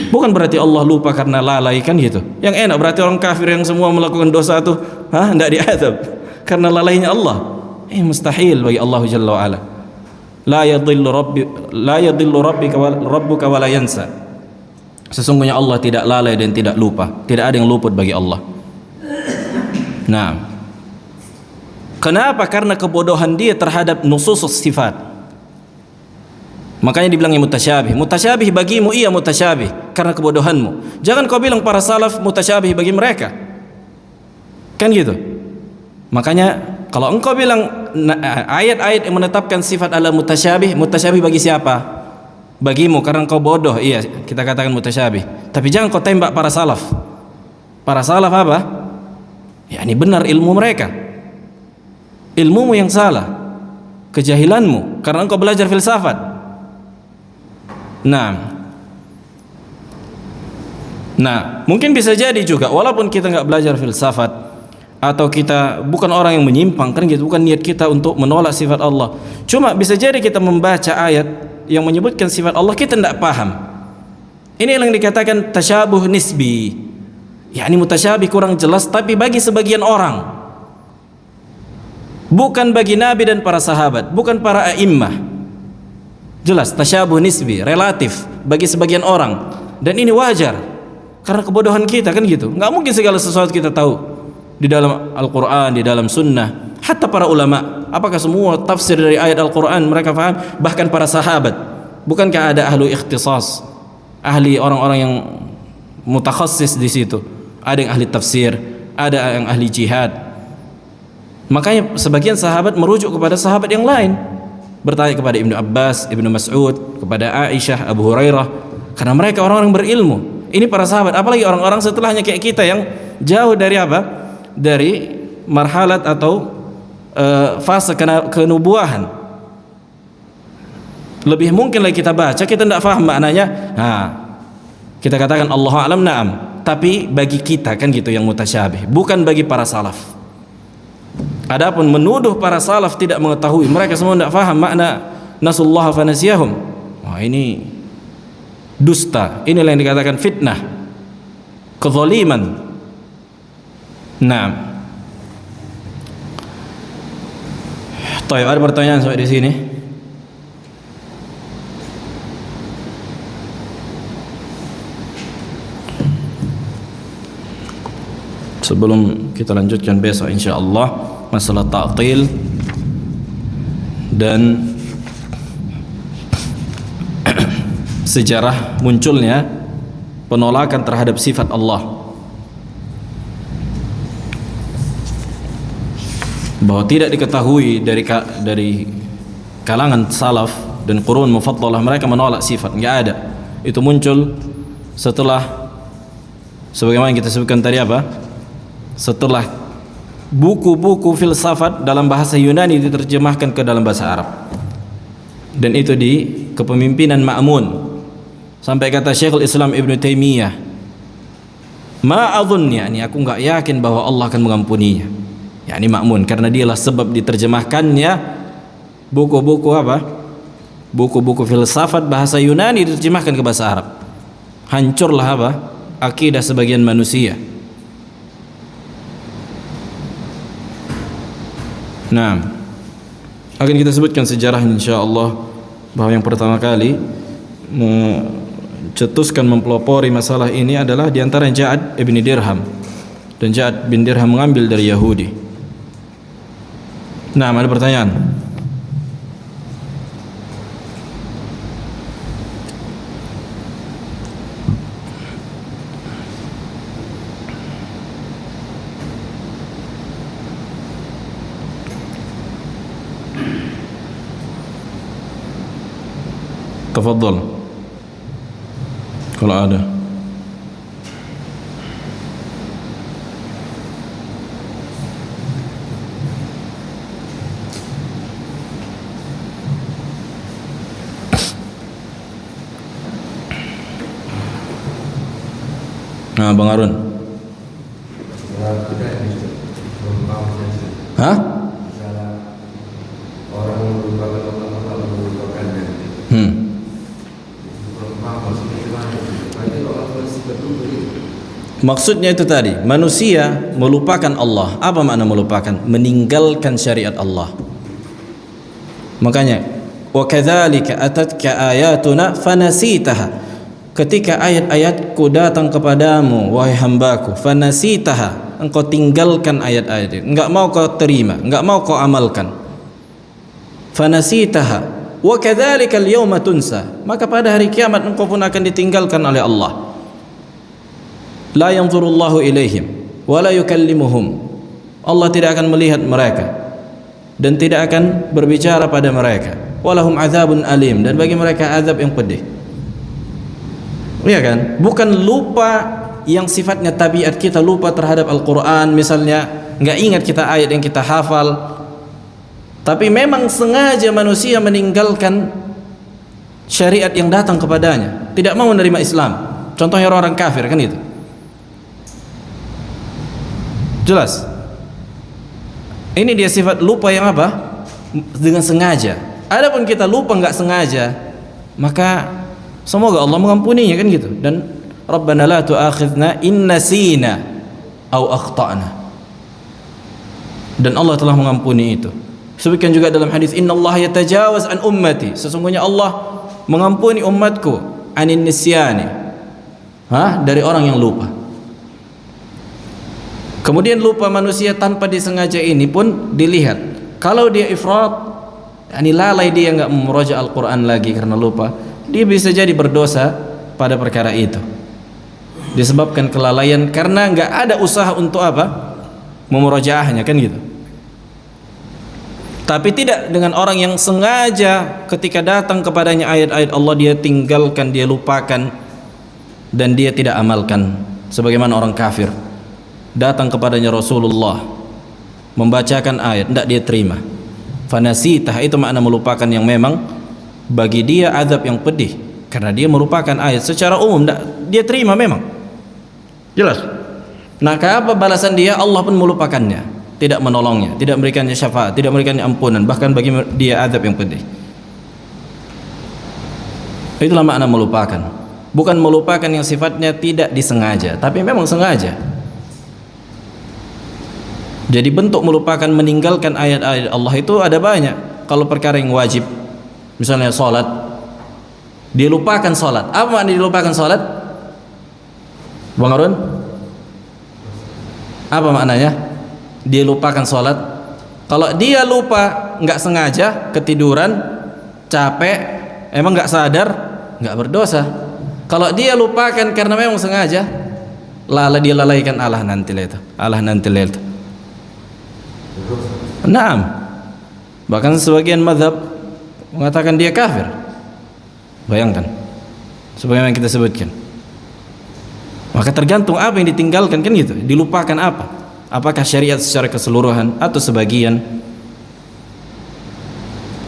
Bukan berarti Allah lupa karena lalai, kan gitu. Yang enak berarti orang kafir yang semua melakukan dosa itu, tidak diadab karena lalainya Allah. Mustahil bagi Allah Jalla wa Ala. La yadhillu rabbuka wa la yansa. Sesungguhnya Allah tidak lalai dan tidak lupa. Tidak ada yang luput bagi Allah. Nah, kenapa? Karena kebodohan dia terhadap nususus sifat. Makanya dibilangnya mutasyabih. Mutasyabih bagimu, iya mutasyabih karena kebodohanmu. Jangan kau bilang para salaf mutasyabih bagi mereka. Kan gitu. Makanya kalau engkau bilang ayat-ayat yang menetapkan sifat Allah mutasyabih, mutasyabih bagi siapa? Bagimu karena engkau bodoh. Iya, kita katakan mutasyabih. Tapi jangan kau tembak para salaf. Para salaf apa? Ya, ini benar ilmu mereka. Ilmumu yang salah, kejahilanmu karena engkau belajar filsafat. Nah, mungkin bisa jadi juga walaupun kita nggak belajar filsafat atau kita bukan orang yang menyimpang, kan gitu, bukan niat kita untuk menolak sifat Allah. Cuma bisa jadi kita membaca ayat yang menyebutkan sifat Allah kita tidak paham. Ini yang dikatakan tasyabuh nisbi. Ya, ini mutasyabih kurang jelas tapi bagi sebagian orang. Bukan bagi Nabi dan para sahabat, bukan para a'immah. Jelas tasyabuh nisbi, relatif bagi sebagian orang. Dan ini wajar karena kebodohan kita, kan gitu. Nggak mungkin segala sesuatu kita tahu di dalam Al-Quran, di dalam Sunnah. Hatta para ulama, apakah semua tafsir dari ayat Al-Quran mereka paham? Bahkan para sahabat. Bukankah ada ahlu ikhtisas, ahli orang-orang yang mutakhassis di situ? Ada yang ahli tafsir, ada yang ahli jihad. Makanya sebagian sahabat merujuk kepada sahabat yang lain bertanya kepada Ibnu Abbas, Ibnu Mas'ud, kepada Aisyah, Abu Hurairah, karena mereka orang-orang berilmu. Ini para sahabat, apalagi orang-orang setelahnya kayak kita yang jauh dari apa? Dari marhalat atau fase kenubuahan. Lebih mungkin lagi kita baca, kita tidak faham maknanya. Kita katakan Allahu a'lam, na'am. Tapi bagi kita kan gitu yang mutasyabih, bukan bagi para salaf. Adapun menuduh para salaf tidak mengetahui, mereka semua tidak faham makna nasullaha fanasiyahum. Wah, ini dusta. Inilah yang dikatakan fitnah, kezaliman. Naam. Baik, ada pertanyaan sampai di sini? Sebelum kita lanjutkan besok insyaallah masalah ta'til dan sejarah munculnya penolakan terhadap sifat Allah, bahwa tidak diketahui dari kalangan salaf dan qurun mufaddalah mereka menolak sifat, enggak ada. Itu muncul setelah, sebagaimana yang kita sebutkan tadi apa? Setelah buku-buku filsafat dalam bahasa Yunani diterjemahkan ke dalam bahasa Arab, dan itu di kepemimpinan Ma'mun. Sampai kata Syekhul Islam Ibnu Taimiyah, ma'adhun, yakni aku enggak yakin bahwa Allah akan mengampuninya, yakni Ma'mun, karena dialah sebab diterjemahkannya buku-buku apa? Buku-buku filsafat bahasa Yunani diterjemahkan ke bahasa Arab. Hancurlah apa? Akidah sebagian manusia. Nah, akan kita sebutkan sejarahnya insyaallah, bahwa yang pertama kali mencetuskan, mempelopori masalah ini adalah diantara Ja'ad ibn Dirham, dan Ja'ad bin Dirham mengambil dari Yahudi. Nah, ada pertanyaan? Tafadhal kalau ada. Nah, Bang Arun. Hah? Maksudnya itu tadi, manusia melupakan Allah. Apa makna melupakan? Meninggalkan syariat Allah. Makanya, wa kadzalika atatka ayatuna fanasitaha. Ketika ayat-ayatku datang kepadamu, wahai hambaku, fanasitaha, engkau tinggalkan ayat-ayat itu. Enggak mau kau terima, enggak mau kau amalkan. Fanasitaha, wa kadzalika al-yawma tunsa. Maka pada hari kiamat engkau pun akan ditinggalkan oleh Allah. La yanzurullahu ilaihim wa la yukallimuhum. Allah tidak akan melihat mereka dan tidak akan berbicara pada mereka. Walahum adzabun alim, dan bagi mereka azab yang pedih. Iya kan? Bukan lupa yang sifatnya tabiat kita, lupa terhadap Al-Qur'an misalnya, enggak ingat kita ayat yang kita hafal. Tapi memang sengaja manusia meninggalkan syariat yang datang kepadanya, tidak mau menerima Islam. Contohnya orang kafir kan itu. Jelas. Ini dia sifat lupa yang apa? Dengan sengaja. Adapun kita lupa enggak sengaja, maka semoga Allah mengampuninya kan gitu. Dan Rabbana la tu'akhidna in nasina aw akhtana. Dan Allah telah mengampuni itu. Sebutkan juga dalam hadis, innallaha yatajawaz an ummati. Sesungguhnya Allah mengampuni umatku anin nisyani. Dari orang yang lupa. Kemudian lupa manusia tanpa disengaja ini pun dilihat. Kalau dia ifrat, yani lalai, dia enggak memurojaah Al-Qur'an lagi karena lupa, dia bisa jadi berdosa pada perkara itu. Disebabkan kelalaian karena enggak ada usaha untuk apa? Memurojaahnya kan gitu. Tapi tidak dengan orang yang sengaja ketika datang kepadanya ayat-ayat Allah dia tinggalkan, dia lupakan dan dia tidak amalkan. Sebagaimana orang kafir datang kepadanya Rasulullah membacakan ayat, tidak dia terima. Fanasitah, itu makna melupakan yang memang bagi dia azab yang pedih, karena dia melupakan ayat. Secara umum tidak dia terima memang. Jelas. Nah, apa balasan dia? Allah pun melupakannya, tidak menolongnya, tidak memberikannya syafaat, tidak memberikannya ampunan, bahkan bagi dia azab yang pedih. Itulah makna melupakan. Bukan melupakan yang sifatnya tidak disengaja, tapi memang sengaja. Jadi bentuk melupakan, meninggalkan ayat-ayat Allah itu ada banyak. Kalau perkara yang wajib, misalnya sholat, dia lupakan sholat. Apa makna dilupakan sholat? Bang Arun? Apa maknanya? Dia lupakan sholat. Kalau dia lupa, nggak sengaja, ketiduran, capek, emang nggak sadar, nggak berdosa. Kalau dia lupakan karena memang sengaja, dia lalaikan Allah nanti itu. Naam. Bahkan sebagian mazhab mengatakan dia kafir. Bayangkan. Sebagaimana kita sebutkan. Maka tergantung apa yang ditinggalkan, kan gitu. Dilupakan apa? Apakah syariat secara keseluruhan atau sebagian?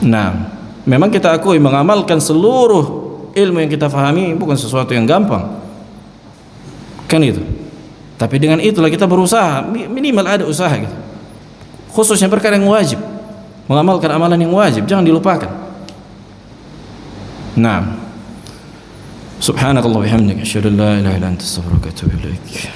Nah, memang kita akui mengamalkan seluruh ilmu yang kita fahami bukan sesuatu yang gampang. Kan itu. Tapi dengan itulah kita berusaha, minimal ada usaha gitu. Khususnya perkara yang wajib, mengamalkan amalan yang wajib jangan dilupakan. Naam. Subhanakallah bihamdika asyhadu an la ilaha illa anta astaghfiruka wa atubu ilaik.